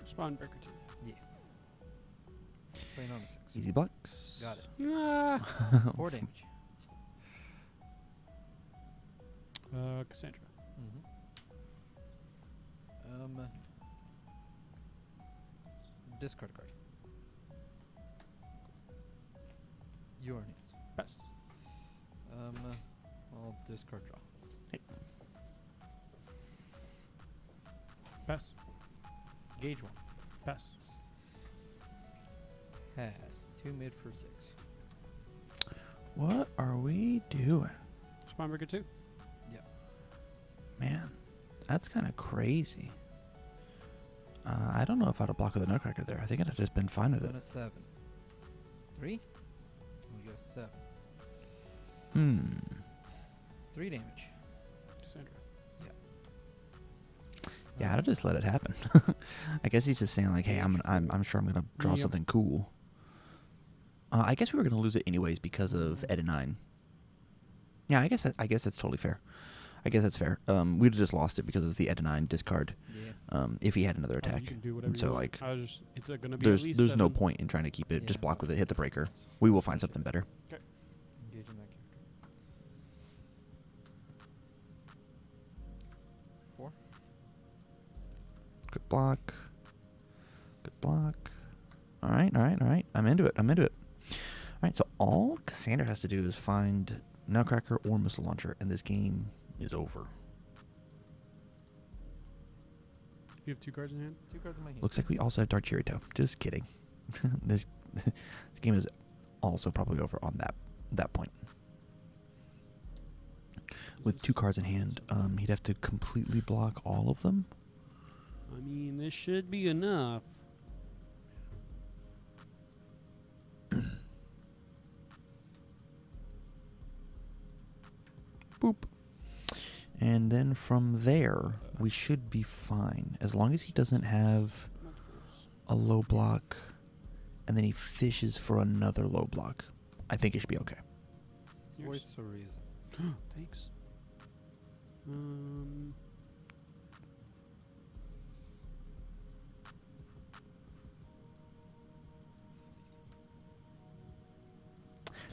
Spawn Breaker 2. Yeah. Playing on a 6. Easy blocks. Got it. Ah. 4 damage. Cassandra. Discard a card. Your hands. Pass. I'll discard draw. Pass. Gauge 1. Pass. Pass. 2 mid for 6. What are we doing? Spawn Breaker 2. Man, that's kind of crazy. I don't know if I'd have blocked with a Nutcracker there. I think I'd have just been fine with it. And a 7. 3? We go 7. 3 damage. Cassandra. Yeah, I'd have just let it happen. I guess he's just saying like, "Hey, I'm sure I'm gonna draw Yep. something cool." I guess we were gonna lose it anyways because of Ed and 9. Yeah, I guess that's totally fair. I guess that's fair. We'd have just lost it because of the Ed and 9 discard. Yeah. If he had another You attack. can do whatever And so you want. like, I was just, it's gonna be at least there's no 7. point in trying to keep it. Just Yeah. block with it, hit the breaker. We will find something better. Engaging that character. 4. Good block. Good block. All right. I'm into it. All right, so all Cassandra has to do is find Nutcracker or Missile Launcher, and this game is over. You have 2 cards in hand. 2 cards in my hand. Looks like we also have Dark Chirito. Just kidding. this game is also probably over on that point. With 2 cards in hand, he'd have to completely block all of them. I mean, this should be enough. Boop. And then from there, we should be fine. As long as he doesn't have a low block, and then he fishes for another low block, I think it should be okay. Voice of Reason. Thanks.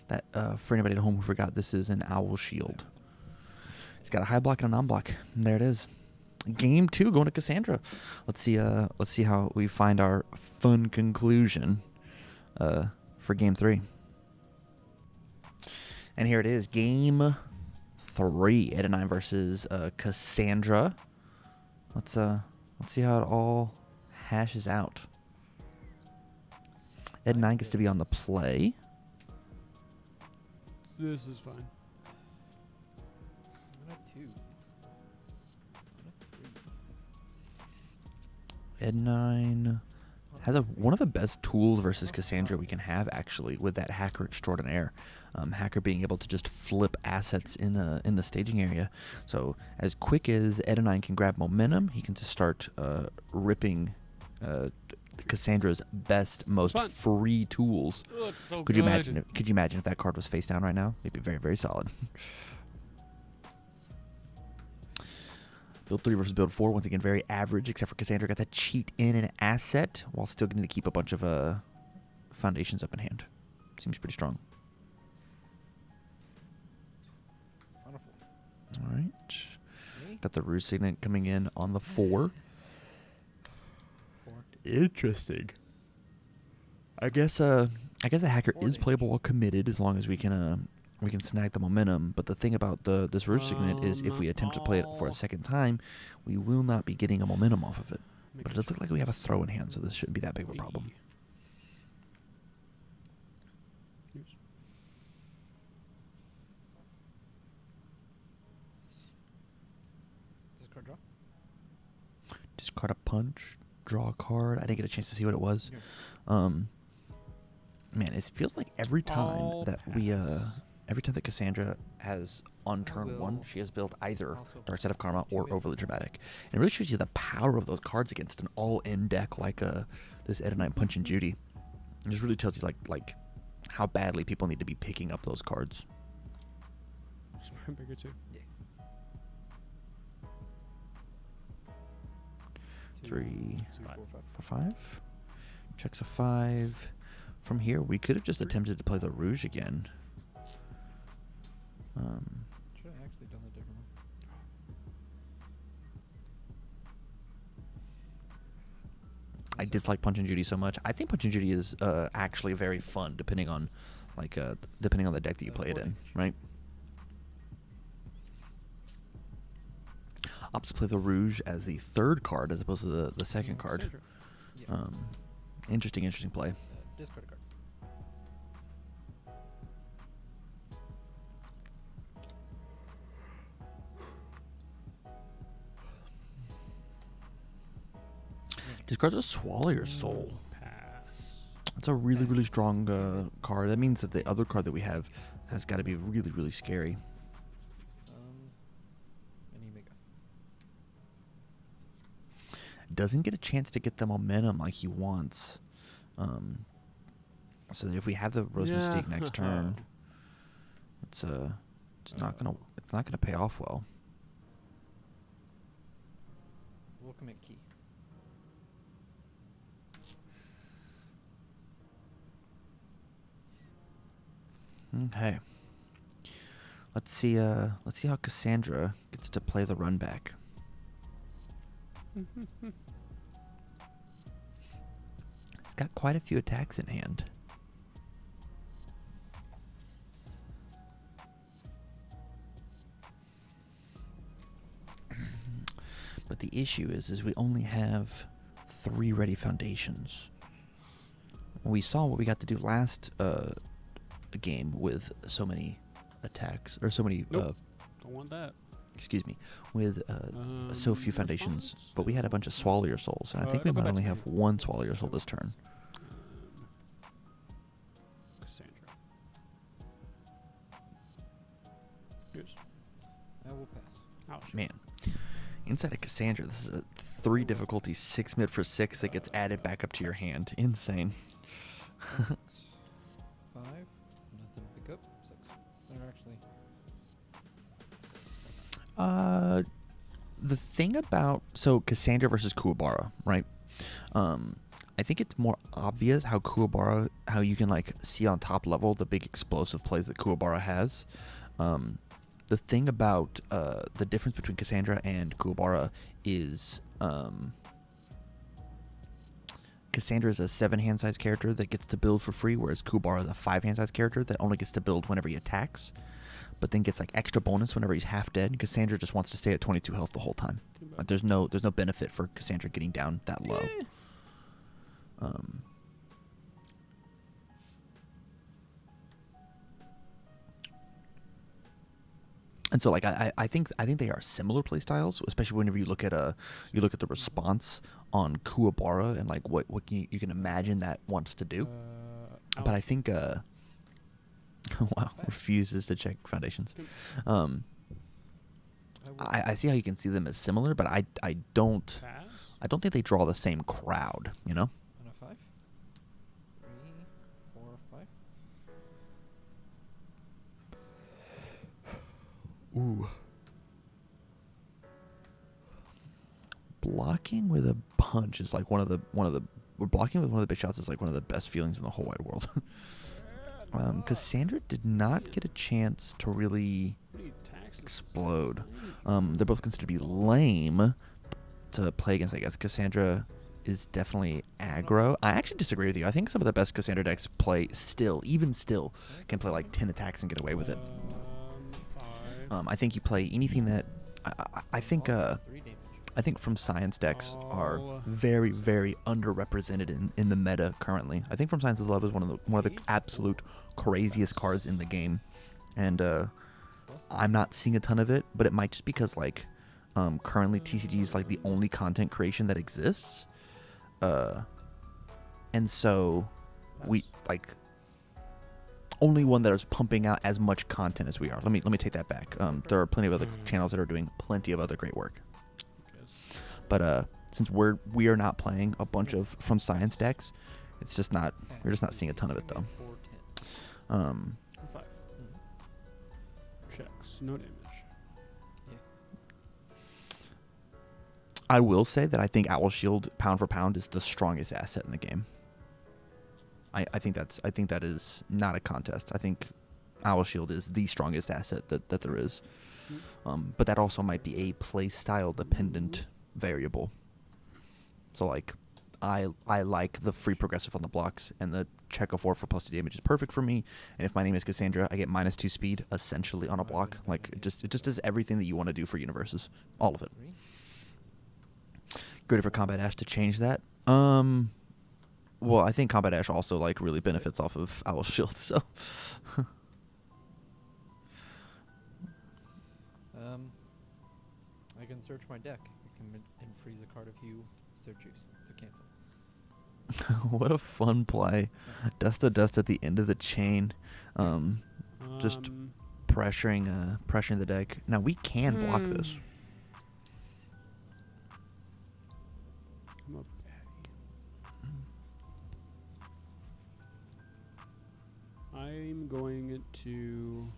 That for anybody at home who forgot, this is an Owl Shield. He's got a high block and a non-block. And there it is. Game 2 going to Cassandra. Let's see how we find our fun conclusion for Game 3. And here it is, Game 3. Ed and 9 versus Cassandra. Let's see how it all hashes out. Ed 9 gets to be on the play. This is fine. 1 a 2. 1 a 3. Ed 9 has one of the best tools versus Cassandra we can have, actually, with that Hacker Extraordinaire. Hacker being able to just flip assets in the staging area. So as quick as Ed and 9 can grab momentum, he can just start ripping Cassandra's best, most Fun. free tools. Oh, it's so Could good. you imagine? Could you imagine if that card was face down right now? It'd be very, very solid. Build 3 versus build 4, once again, very average, except for Cassandra got to cheat in an asset while still getting to keep a bunch of foundations up in hand. Seems pretty strong. Wonderful. All right. Me? Got the Rouge Signet coming in on the 4. 4. Interesting. I guess a hacker 4 is damage. playable while committed as long as we can snag the momentum. But the thing about this Rouge Signet is if we attempt to play it for a second time, we will not be getting a momentum off of it. But it does look like we have a throw in hand, so this shouldn't be that big of a problem. Discard draw. Discard a punch, draw a card. I didn't get a chance to see what it was. Yeah. Man, it feels like every time All that pass. every time that Cassandra has on turn 1, will she has built either also Dark Side of Karma or activate Overly Dramatic. And it really shows you the power of those cards against an all-in deck like this Edenite Punch and Judy. It just really tells you like how badly people need to be picking up those cards. Smart bigger too. Yeah. 3, 2, 4, 5. 4, 5. Checks a 5. From here, we could have just attempted to play the Rouge again. Should I actually done the different one? I dislike Punch and Judy so much. I think Punch and Judy is actually very fun, depending on the deck that you play it in, right? Opts to play the Rouge as the 3rd card as opposed to the second card. Cassandra. Yeah. Interesting play. Discard a card. Discards a Swallow Your Soul. Pass. That's a really, really strong card. That means that the other card that we have has got to be really, really scary. And you make a. Doesn't get a chance to get the momentum like he wants. So that if we have the Rose Mystique next turn, it's not gonna pay off well. We'll commit key. Okay. Let's see how Cassandra gets to play the run back. It's got quite a few attacks in hand. But the issue is we only have 3 ready foundations. We saw what we got to do last game with so many attacks, or so many, Nope. Don't want that. excuse me, with so few foundations. response? But we had a bunch of Swallow Your Souls, and I think we it'll go might back only to have you. 1 Swallow Your Soul this turn. Cassandra. Here's. I will pass. Ouch. Man, inside of Cassandra, this is a 3 difficulty 6 mid for 6 that gets added back up to your hand. Insane. 5. Nothing to pick up. 6. They're actually. The thing about Cassandra versus Kuwabara, right? I think it's more obvious how you can like see on top level the big explosive plays that Kuwabara has. The thing about the difference between Cassandra and Kuwabara is Cassandra is a 7 hand size character that gets to build for free, whereas Kuwabara is a 5 hand size character that only gets to build whenever he attacks, but then gets like extra bonus whenever he's half dead. Cassandra just wants to stay at 22 health the whole time. Like, there's no benefit for Cassandra getting down that low. And so, like, I think they are similar play styles, especially whenever you look at the response on Kuwabara and like what you can imagine that wants to do. But I think wow, refuses to check foundations. I see how you can see them as similar, but I don't Pass? think they draw the same crowd. You know? Enough. Ooh. Blocking with a punch is like one of the blocking with one of the big shots is like one of the best feelings in the whole wide world. Cassandra did not get a chance to really explode. They're both considered to be lame to play against, I guess. Cassandra is definitely aggro. I actually disagree with you. I think some of the best Cassandra decks play even still, can play like 10 attacks and get away with it. I think you play anything that... I think 3 damage. I think From Science decks are very, very underrepresented in the meta currently. I think From Science's Love is one of the absolute craziest cards in the game, and I'm not seeing a ton of it. But it might just because like currently TCG is like the only content creation that exists, and so we like only one that is pumping out as much content as we are. Let me take that back. There are plenty of other channels that are doing plenty of other great work. But since we are not playing a bunch of From Science decks, it's just not we're just not seeing a ton of it though. 5. Checks, no damage. I will say that I think Owl Shield pound for pound is the strongest asset in the game. I think that is not a contest. I think Owl Shield is the strongest asset that there is. But that also might be a play style dependent variable. So like I like the free progressive on the blocks, and the check of 4 for +2 damage is perfect for me. And if my name is Cassandra, I get -2 speed essentially on a block. Like it just does everything that you want to do for UniVersus. All of it. Ready for Combat Ash to change that? Well, I think Combat Ash also like really benefits off of Owl Shield, so I can search my deck. I can freeze a card if you so choose to cancel. what a fun play. Dust to dust at the end of the chain. Just pressuring the deck. Now we can block this. I'm a fatty. I'm going to...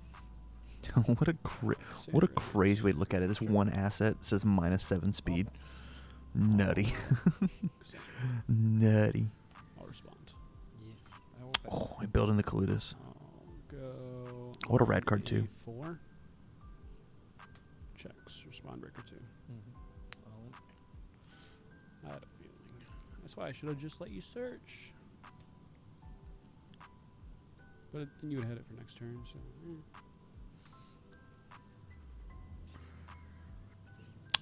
what a crazy way to look at it. This one asset says -7 speed. Nutty. Nutty. I'll respond. Yeah, I will pass. Oh, I built in the Coludus. I'll go... What a rad card too. 4. Checks, respond breaker 2. All in. I had a feeling. That's why I should have just let you search. But then you would have had it for next turn, so...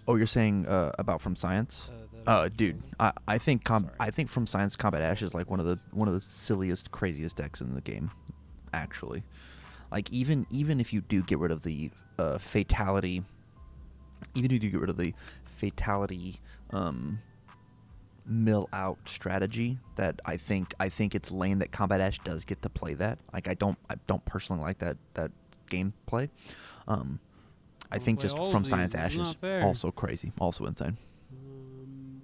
Oh, you're saying about From Science? Dude, I think From Science Combat Ash is like one of the silliest, craziest decks in the game, actually. Like even if you do get rid of the fatality, mill out strategy, that I think it's lame that Combat Ash does get to play that. Like I don't personally like that gameplay. I think just From Science Ash is also crazy, also insane.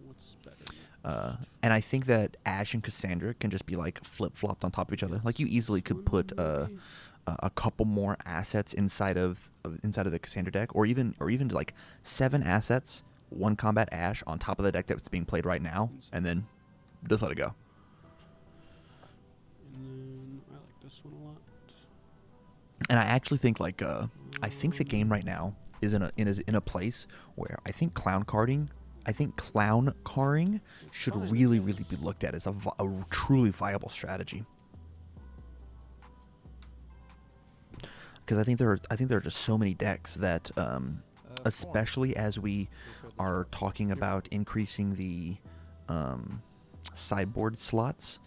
What's better? And I think that Ash and Cassandra can just be like flip-flopped on top of each other. Like you easily could put a couple more assets inside of the Cassandra deck, or even like 7 assets, 1 Combat Ash on top of the deck that's being played right now, and then just let it go. And then I like this one a lot. And I actually think like I think the game right now is in a place where I think clown carding should really be looked at as a truly viable strategy. Because I think there are just so many decks that especially as we are talking about increasing the sideboard slots,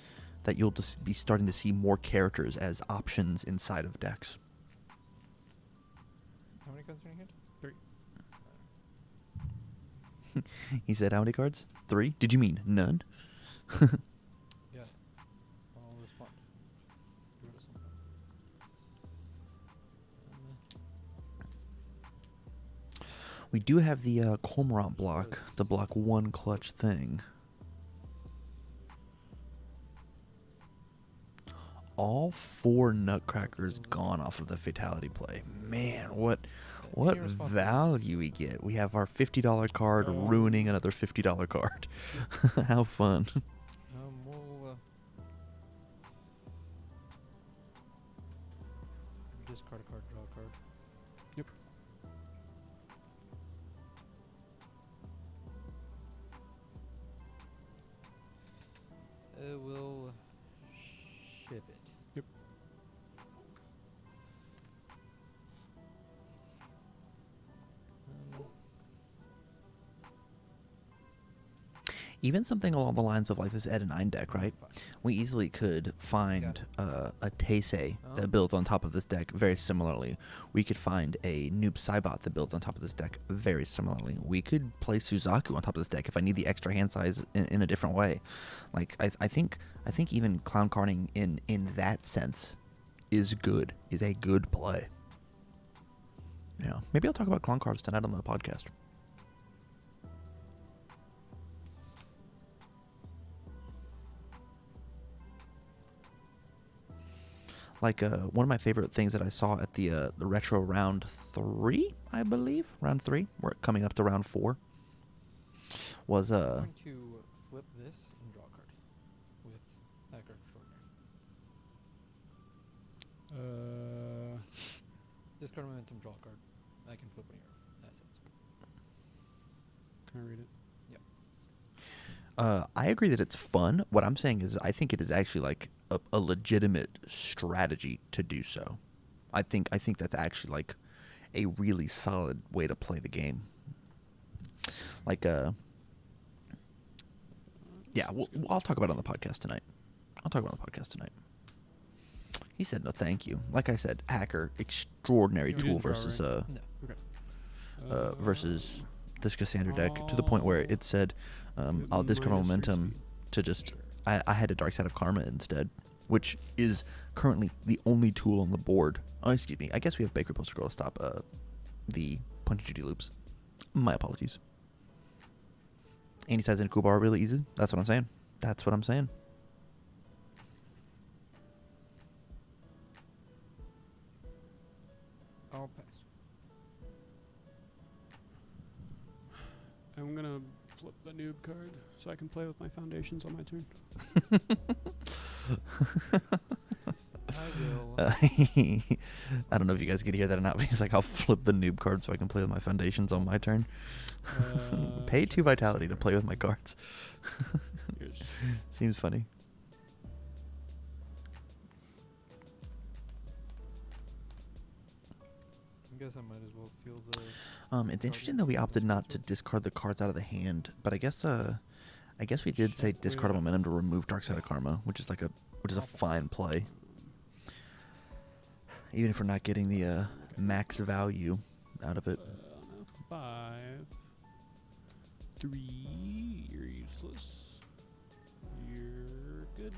that you'll just be starting to see more characters as options inside of decks. How many cards are in your hand? 3. He said how many cards? 3? Did you mean none? Yeah. I'll respond. We do have the Cormorant block to block 1 clutch thing. All 4 Nutcrackers gone off of the fatality play. Man, what What any responses? value we get? We have our $50 card ruining another $50 card. How fun. We'll discard a card, draw a card. Yep. We'll ship it. Yep. Even something along the lines of like this Ed and 9 deck, right? Fine. We easily could find a Taisei that builds on top of this deck very similarly. We could find a Noob Saibot that builds on top of this deck very similarly. We could play Suzaku on top of this deck if I need the extra hand size in a different way. Like I think even Clown Carning in that sense is a good play. Yeah, maybe I'll talk about clown cards tonight on the podcast. Like one of my favorite things that I saw at the retro round 3, I believe, round 3, we're coming up to round 4, was I'm going to flip this and draw a card with Hacker Extraordinary. Discard momentum, draw a card. I can flip one of your assets. Can I read it? Yep. I agree that it's fun. What I'm saying is I think it is actually like a legitimate strategy to do so. I think that's actually like a really solid way to play the game. Like yeah, I'll talk about it on the podcast tonight. He said no thank you. Like I said, Hacker Extraordinary You Tool didn't draw, versus right? No. versus this Cassandra deck to the point where it said I'll discard my momentum to just Sure. I had a Dark Side of Karma instead, which is currently the only tool on the board. Oh, excuse me. I guess we have Baker Poster Girl to stop the Punch Judy loops. My apologies. Andy says in Kubar really easy. That's what I'm saying. I'll pass. I'm gonna flip the noob card so I can play with my foundations on my turn. I will. I don't know if you guys could hear that or not, but he's like, I'll flip the noob card so I can play with my foundations on my turn. Pay 2 vitality to play with my cards. Here's Seems funny. I guess I might as well seal the. It's interesting that we opted not to discard the cards out of the hand, but I guess we did say discard a momentum to remove Dark Side of Karma, which is a fine play. Even if we're not getting the max value out of it. on a 5, 3. You're useless. You're good.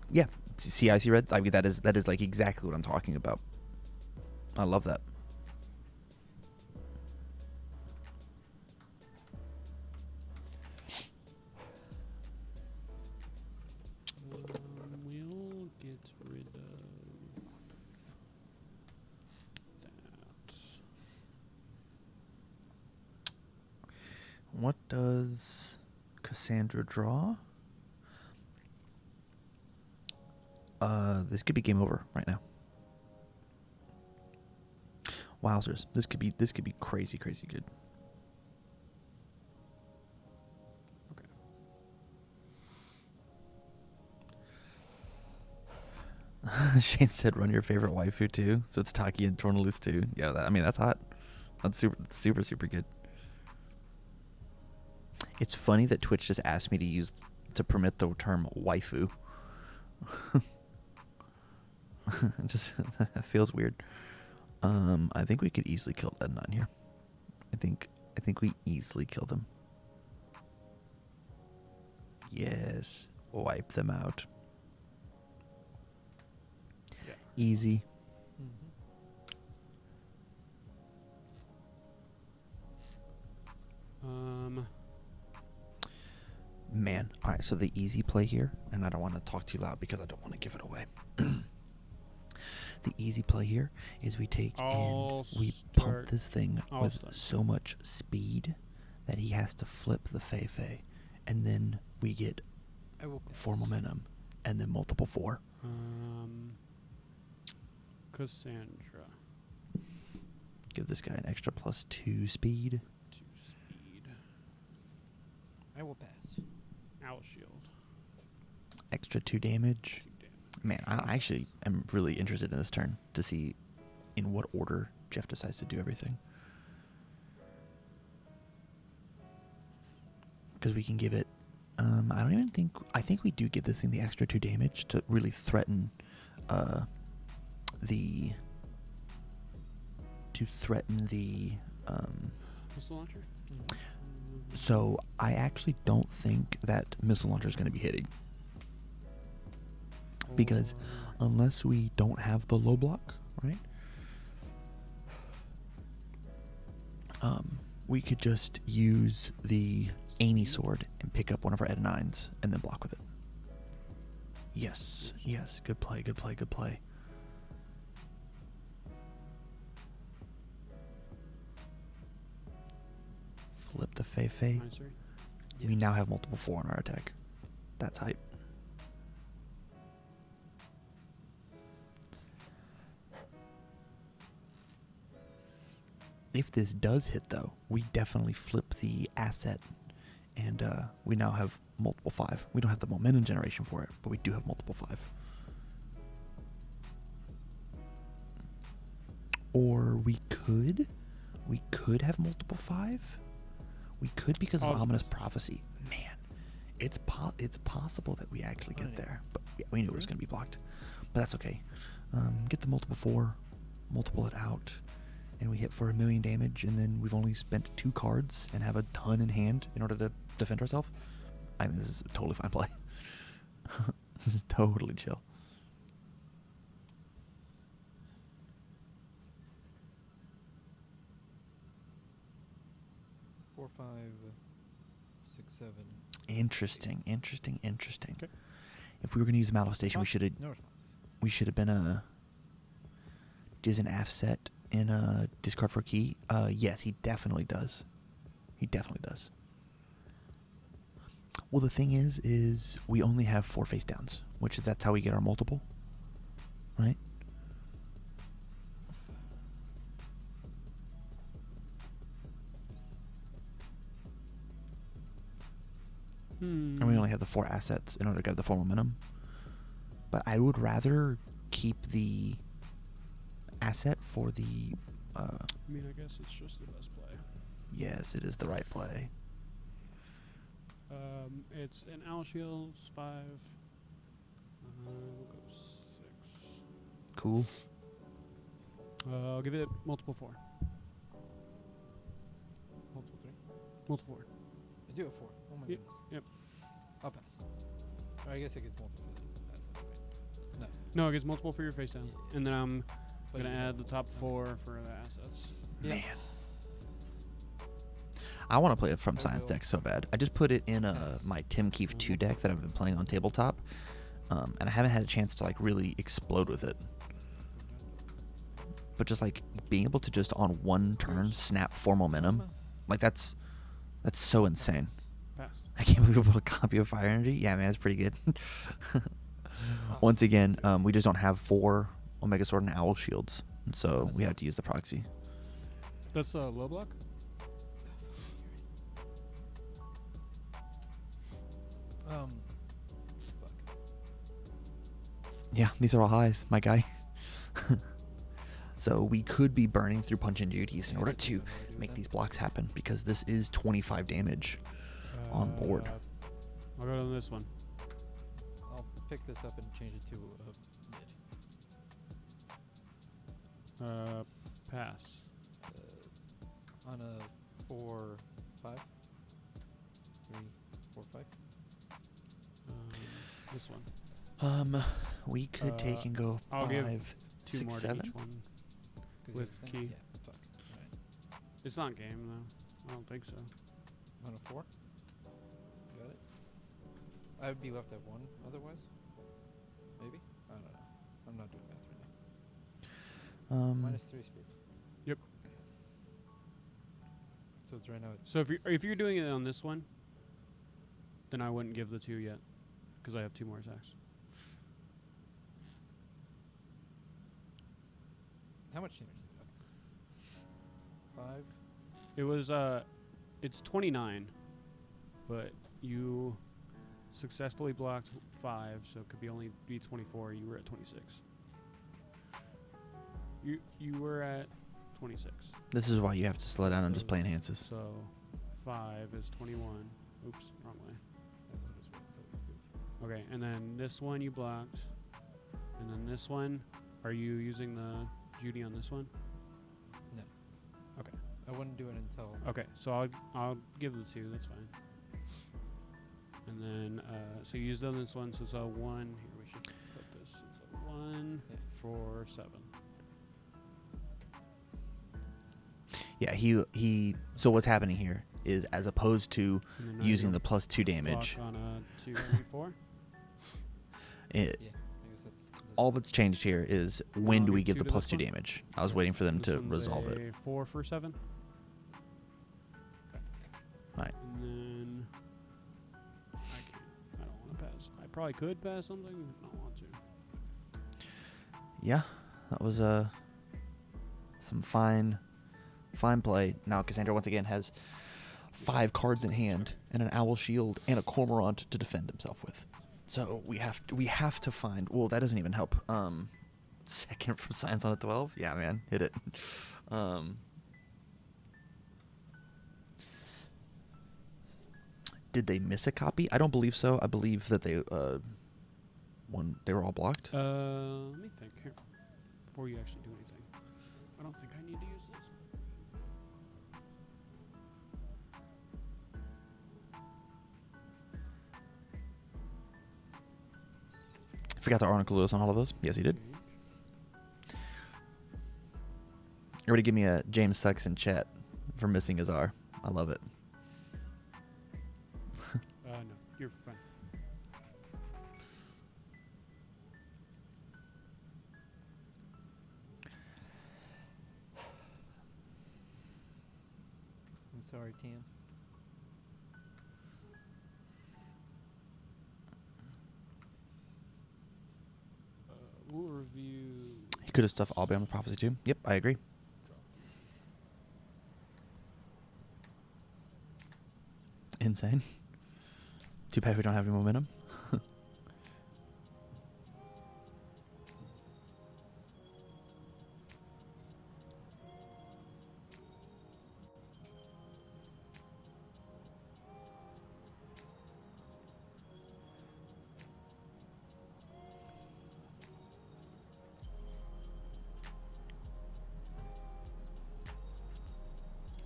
Yeah, see, I see red. I mean, that is like exactly what I'm talking about. I love that. We'll get rid of that. What does Cassandra draw? This could be game over right now. Wowzers. This could be crazy good. Okay. Shane said run your favorite waifu too. So it's Taki and Tornalus too. Yeah, that's hot. That's super good. It's funny that Twitch just asked me to permit the term waifu. It just that feels weird. I think we could easily kill Ed 9 here. I think we easily killed him. Yes, wipe them out. Yeah. Easy. Man, all right. So the easy play here, and I don't want to talk too loud because I don't want to give it away. The easy play here is we take I'll and we pump start- this thing I'll with start. so much speed that he has to flip the Fei, and then we get I will pass. 4 momentum, and then multiple 4. Cassandra. Give this guy an extra +2 speed. 2 speed. I will pass. Owl shield. Extra 2 damage. 2 damage. Man, I actually am really interested in this turn to see in what order Jeff decides to do everything. Because we can give it, I think we do give this thing the extra 2 damage to really threaten the Missile launcher? so I actually don't think that missile launcher is going to be hitting, because Or- unless we don't have the low block, right? We could just use the Amy sword and pick up one of our Ed 9s and then block with it. Yes, yes, good play, good play, good play. Flip the Fei. -3? We now have multiple 4 on our attack. That's hype. If this does hit, though, we definitely flip the asset, and we now have multiple 5. We don't have the momentum generation for it, but we do have multiple 5. Or we could have multiple 5. We could because of Ominous Prophecy. Man, it's possible that we actually get there, but we knew it was going to be blocked. But that's okay. Get the multiple 4, multiple it out, and we hit for 1,000,000 damage, and then we've only spent 2 cards and have a ton in hand in order to defend ourselves. I mean, this is a totally fine play. This is totally chill. Four, 5, 6, 7. Interesting. Okay. If we were gonna use the Malifestation, No responses. we should have been does an offset in a discard for a key. Yes, he definitely does. Well, the thing is we only have 4 face downs, which that's how we get our multiple, right? And we only have the 4 assets in order to get the 4 momentum. But I would rather keep the asset for the. I mean, I guess it's just the best play. Yes, it is the right play. It's an owl shield, 5. We'll go 6. Cool. I'll give it multiple 4. Multiple 3. Multiple 4. I do have 4. Oh my Yep, goodness. yep. I'll pass. Or I guess it gets multiple. Pass. Okay. No, it gets multiple for your face down. And then I'm But going to you add have the top 4 for the assets. Yeah. Man. I want to play it from I Science will. deck so bad. I just put it in my Tim Keefe 2 deck that I've been playing on tabletop, and I haven't had a chance to like really explode with it. But just like being able to just on one turn snap 4 momentum, like that's so insane. Pass. I can't believe we put a copy of Fire Energy. Yeah, man, that's pretty good. Once again, we just don't have 4 Omega Sword and Owl shields, and so we have to use the proxy. That's a low block? Fuck. Yeah, these are all highs, my guy. So we could be burning through Punch and Duties in order to make these blocks happen, because this is 25 damage on board. I'll go to this one. I'll pick this up and change it to a mid. Pass. On a 4, 5. 3, 4, 5. This one. We could take and go I'll give 5, 2 6, more 7. to each one. 'Cause With you have key. Yeah, fuck. Alright. It's not game though. I don't think so. On a 4. Got it. I would be left at 1 otherwise. Maybe? I don't know. I'm not doing math right now. -3 speed. Yep. So it's right now. So if you're doing it on this one, then I wouldn't give the 2 yet, because I have 2 more attacks. How much damage? Okay. 5. It was it's 29, but you successfully blocked 5, so it could be 24. You were at 26. You were at 26. This is why you have to slow down and just play enhances. So 5 is 21. Oops, wrong way. Okay, and then this one you blocked, and then this one. Are you using the Judy on this one? No. Okay. I wouldn't do it until. Okay, so I'll give the 2. That's fine. And then so you used on this one, so it's a 1. Here we should put this. It's a 1 for 7. Yeah, he. So what's happening here is, as opposed to And then using you the +2 damage, block on a 2d4. Yeah. I guess that's. all that's changed here is when do give we give 2 the to this +2 one? damage? I was waiting for them This to one's resolve it. a 4 for 7. Right. And then I can't. I don't want to pass. I probably could pass something. I don't want to. Yeah, that was some fine play. Now Cassandra once again has 5 cards in hand and an Owl Shield and a Cormorant to defend himself with. So we have to find. Well, that doesn't even help. Second from Science on a 12. Yeah, man, hit it. Did they miss a copy? I don't believe so. I believe that they were all blocked. Let me think here before you actually do anything. I don't think I need to use this. Forgot the Arnicle Lewis on all of those. Yes, he did. Everybody give me a James Sucks in chat for missing his R. I love it. No, you're fine. I'm sorry, Tam. We'll review. He could have stuffed Alabama Prophecy too. Yep, I agree. Insane. Too bad we don't have any momentum. Oh,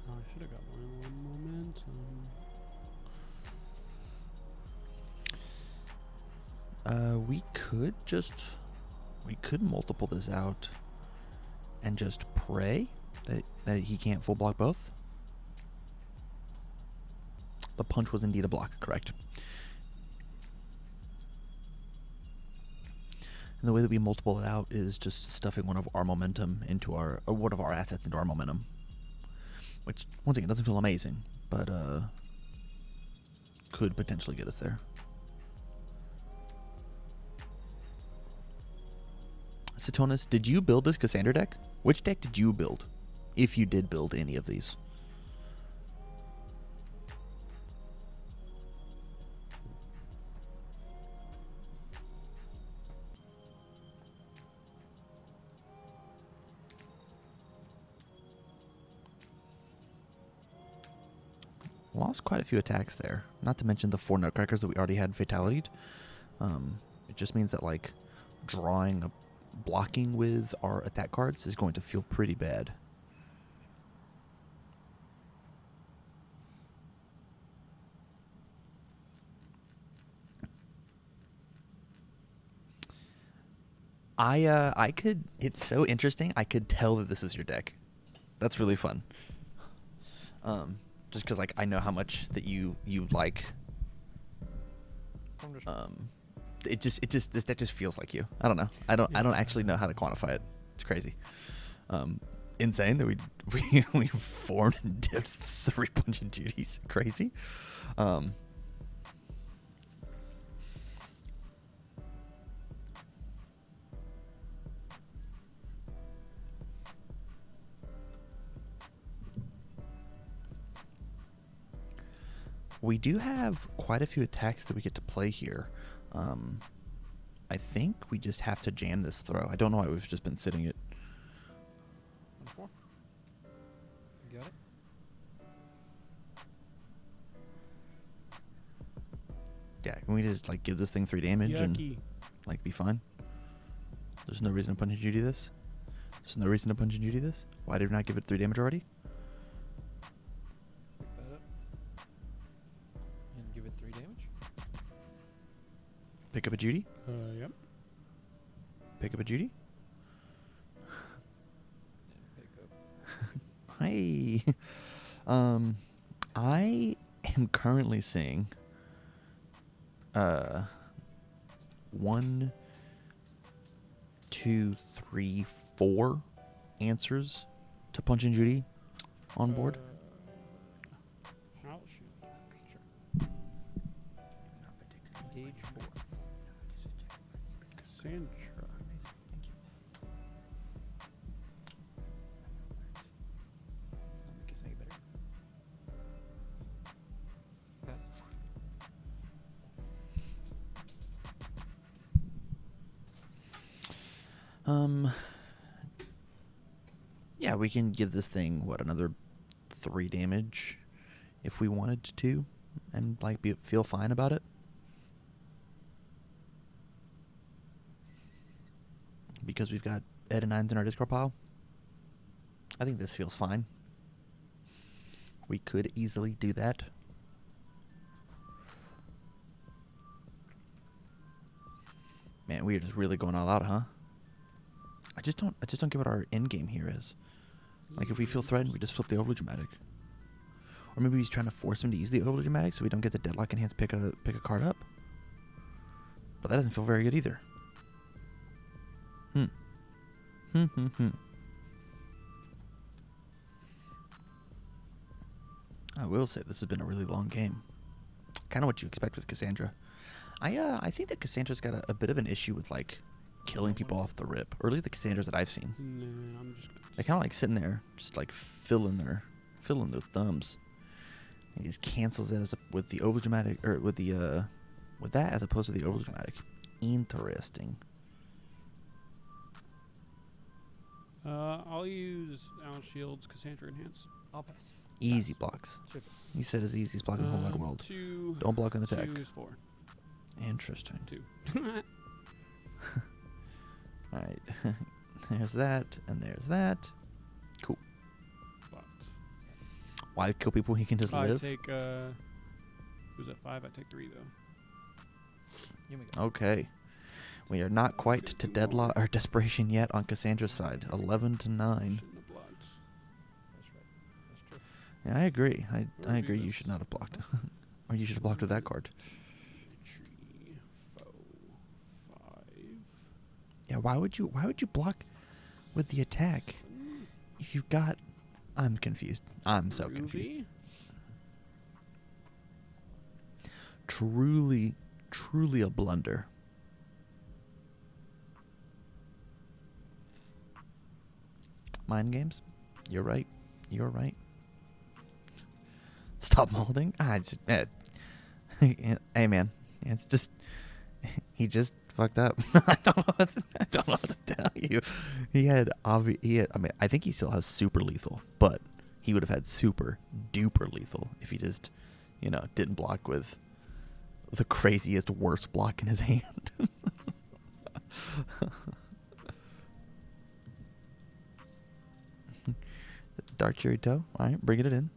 I should have got more momentum. We could multiple this out and just pray that he can't full block both. The punch was indeed a block, correct. And the way that we multiple it out is just stuffing one of our momentum into or one of our assets into our momentum. Which, once again, doesn't feel amazing, but could potentially get us there. Satonis, did you build this Cassandra deck? Which deck did you build, if you did build any of these? Lost quite a few attacks there. Not to mention the 4 Nutcrackers that we already had fatality'd. It just means that, like, blocking with our attack cards is going to feel pretty bad. I could. It's so interesting. I could tell that this is your deck. That's really fun. Just because, like, I know how much that you like. This deck just feels like you. I don't know. I don't actually know how to quantify it. It's crazy. Insane that we formed and dipped 3 Punch and Judies. Crazy. We do have quite a few attacks that we get to play here. I think we just have to jam this throw. I don't know why we've just been sitting it. 1-4. Got it. Yeah, can we just like give this thing 3 damage and Yucky. like be fine? There's no reason to Punch and Judy this. There's no reason to Punch and Judy this. Why did we not give it 3 damage already? Pick that up. And give it 3 damage. Pick up a Judy. Yep. Pick up a Judy. And pick up. Hey. I am currently seeing 1, 2, 3, 4 answers to Punch and Judy on board. I'll shoot. Gauge 4. Cassandra. Pass. Yeah, we can give this thing another 3 damage if we wanted to, and like feel fine about it. Because we've got Ed and Nines in our Discord pile. I think this feels fine. We could easily do that. Man, we are just really going all out, huh? I just don't get what our end game here is. Like, if we feel threatened, we just flip the overly dramatic. Or maybe he's trying to force him to use the overly dramatic so we don't get the deadlock enhance pick a card up. But that doesn't feel very good either. I will say this has been a really long game. Kind of what you expect with Cassandra. I think that Cassandra's got a bit of an issue with like killing people off the rip, or at least the Cassandras that I've seen. No, I'm just gonna. They kind of like sitting there, just like filling their thumbs. And he just cancels it with the overdramatic, or with that as opposed to the overdramatic. Interesting. I'll use Al Shields Cassandra Enhance. I'll pass. Easy blocks. Chip it. He said it's the easiest block in the whole wide world. 2. Don't block an attack. 2 is 4. Interesting. 2. Alright. There's that, and there's that. Cool. Blocked. Why kill people when he can just I live? take, who's at 5? I take 3, though. Here we go. Okay. We are not quite to deadlock or desperation yet on Cassandra's side. 11 to 9. Shouldn't have blocked. That's right. That's true. Yeah, I agree. I Or agree. You Venus. should not have blocked. Or you should have blocked with that card. Entry, foe, 5. Yeah, why would you block with the attack if you've got... I'm confused. I'm so confused. Ruby? Truly a blunder. Mind games? You're right. You're right. Stop molding? Hey man, it's just he just fucked up. I don't know what to tell you. I think he still has super lethal, but he would have had super duper lethal if he just, didn't block with the craziest worst block in his hand. Dark Cherry Toe. Alright, bringing it in.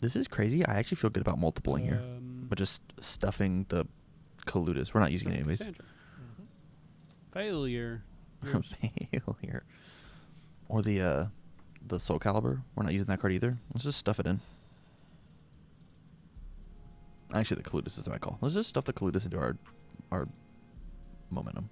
This is crazy. I actually feel good about multipling here. But just stuffing the Coludus. We're not using it anyways. Cassandra. Mm-hmm. Failure. Failure. Or the Soul Caliber. We're not using that card either. Let's just stuff it in. Actually, the Coludus is the right call. Let's just stuff the Coludus into our momentum.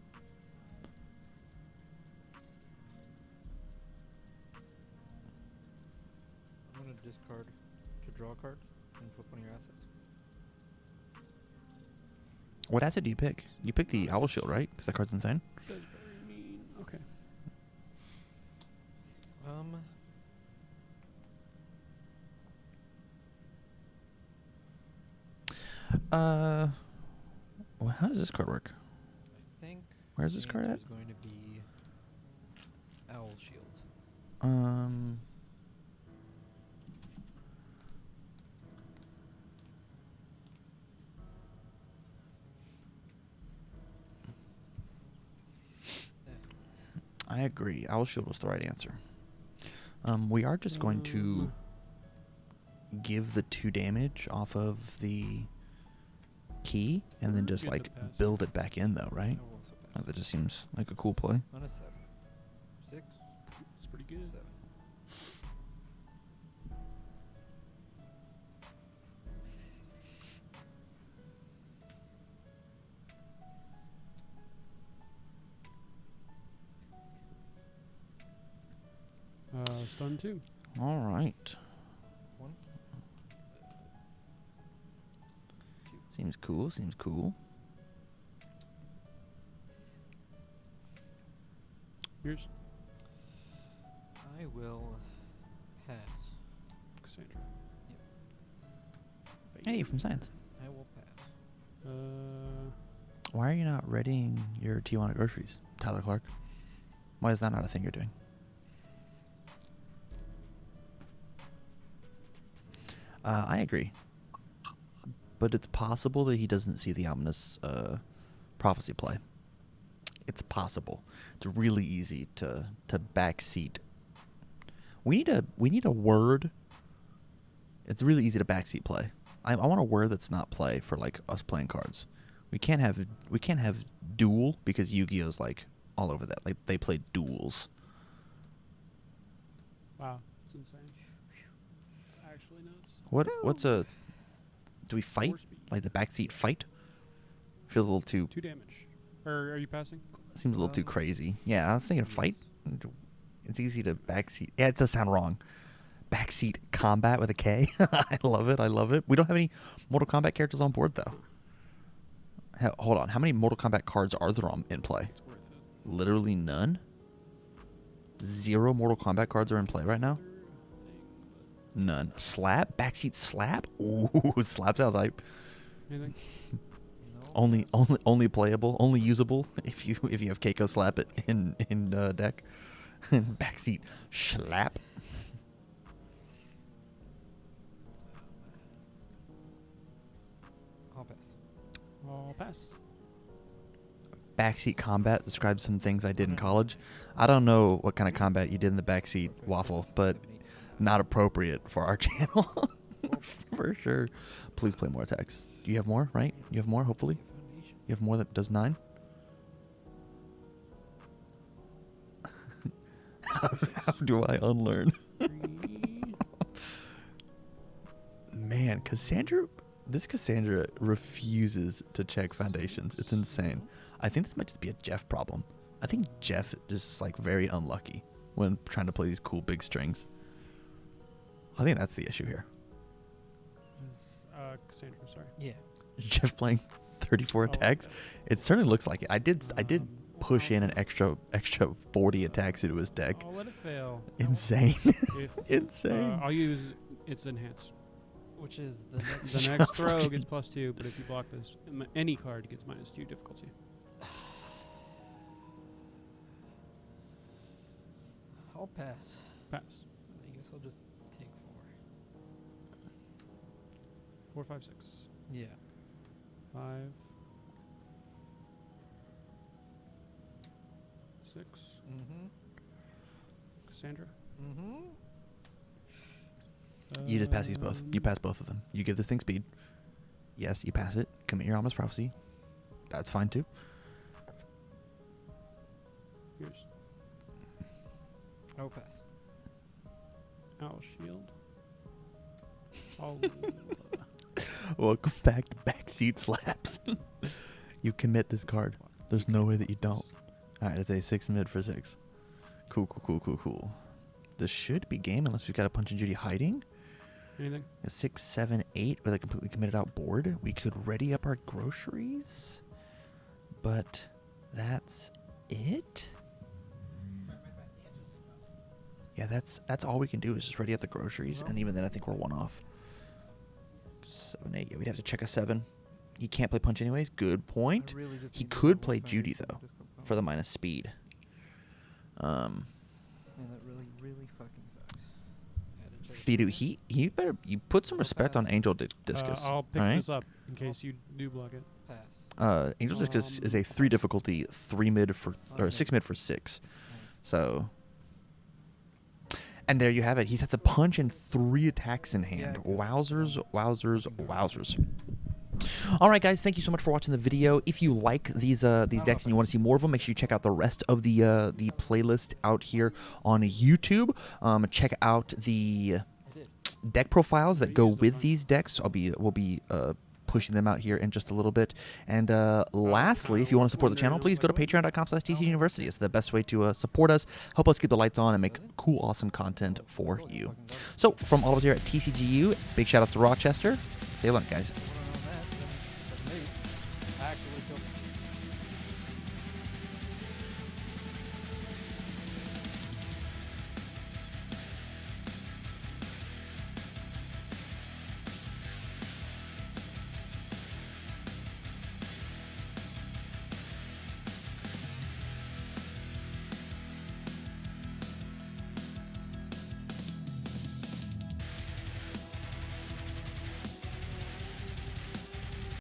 a card and put one of your assets. What asset do you pick? You pick the Owl Shield, right? Because that card's insane. That's very mean. Okay. Well, how does this card work? I think. Where's this card at? It's going to be Owl Shield. I agree. Owl Shield was the right answer. We are just going to give the 2 damage off of the key and then just Get like the pass. build it back in though, right? I will also pass. That just seems like a cool play. On a 7. 6, It's pretty good. 7. Stun 2. All right. 1. Seems cool. Seems cool. Yours, I will pass. Cassandra. Yep. Hey, from science. I will pass. Why are you not readying your Tijuana groceries, Tyler Clark? Why is that not a thing you're doing? I agree. But it's possible that he doesn't see the ominous prophecy play. It's possible. It's really easy to backseat. We need a word. It's really easy to backseat play. I want a word that's not play for like us playing cards. We can't have duel because Yu-Gi-Oh's like all over that. Like they play duels. Wow, it's insane. It's actually nuts. What's a do we fight? 4 speed. Like the backseat fight? Feels a little too 2 damage. Or are you passing? seems a little too crazy. Yeah, I was thinking fight. It's easy to backseat. Yeah, it does sound wrong. Backseat combat with a K. I love it. I love it. We don't have any Mortal Kombat characters on board though. Hold on. How many Mortal Kombat cards are there in play? It's worth it. Literally none. 0 Mortal Kombat cards are in play right now. None. Slap? Backseat slap? Ooh, slap sounds hype. Anything? No. Only playable, only usable if you have Keiko slap it in deck. Backseat slap. I'll pass. I'll pass. Backseat combat describes some things I did in college. I don't know what kind of combat you did in the backseat waffle, but not appropriate for our channel. For sure. Please play more attacks. Do you have more, right? You have more, hopefully? Foundation. You have more that does 9? How do I unlearn? 3. Man, Cassandra refuses to check foundations. It's insane. I think this might just be a Jeff problem. I think Jeff is just like very unlucky when trying to play these cool big strings. I think that's the issue here. Cassandra, sorry. Yeah. Jeff playing 34 attacks. It certainly looks like it. I did push in an extra 40 attacks into his deck. Oh, let it fail. Insane. If, Insane. I'll use its enhance. Which is the next. The next throw gets +2, but if you block this, any card gets -2 difficulty. I'll pass. Pass. I guess I'll just take 4. 4, 5, 6. Yeah. 5. 6. Mm-hmm. Cassandra. Mm-hmm. You just pass these both. You pass both of them. You give this thing speed. Yes, you pass it. Commit your ominous prophecy. That's fine too. Yours. I'll pass. Owl shield. Oh. Welcome back to Backseat Slaps. You commit this card. There's no way that you don't. Alright, it's a 6 mid for 6. Cool. This should be game unless we've got a Punch and Judy hiding. Anything? A 6, 7, 8 with a completely committed out board. We could ready up our groceries, but that's it. Yeah, that's all we can do is just ready up the groceries, and even then I think we're one off. 7, 8. Yeah, we'd have to check a 7. He can't play punch anyways. Good point. Really just He need to could get play one Judy foundation though to discard for the power. minus speed. Man, that really fucking sucks. I had to check Fidu, it. he better you put some I'll respect pass. on Angel Discus. I'll pick alright? this up in case you do block it. Pass. Angel Discus is a 3 difficulty, 3 mid for or Okay. 6 mid for 6. Alright. So, and there you have it. He's at the punch and 3 attacks in hand. good. Wowzers, wowzers, wowzers. All right, guys. Thank you so much for watching the video. If you like these decks and you want to see more of them, make sure you check out the rest of the playlist out here on YouTube. Check out the I did. deck profiles that go use the with punch. these decks. We'll be pushing them out here in just a little bit. And lastly, if you want to support the channel, please go to patreon.com/tcuniversity. It's the best way to support us, help us keep the lights on, and make cool, awesome content for you. So, from all of us here at TCGU, big shout outs to Rochester. Stay alert, guys. That's me. I actually killed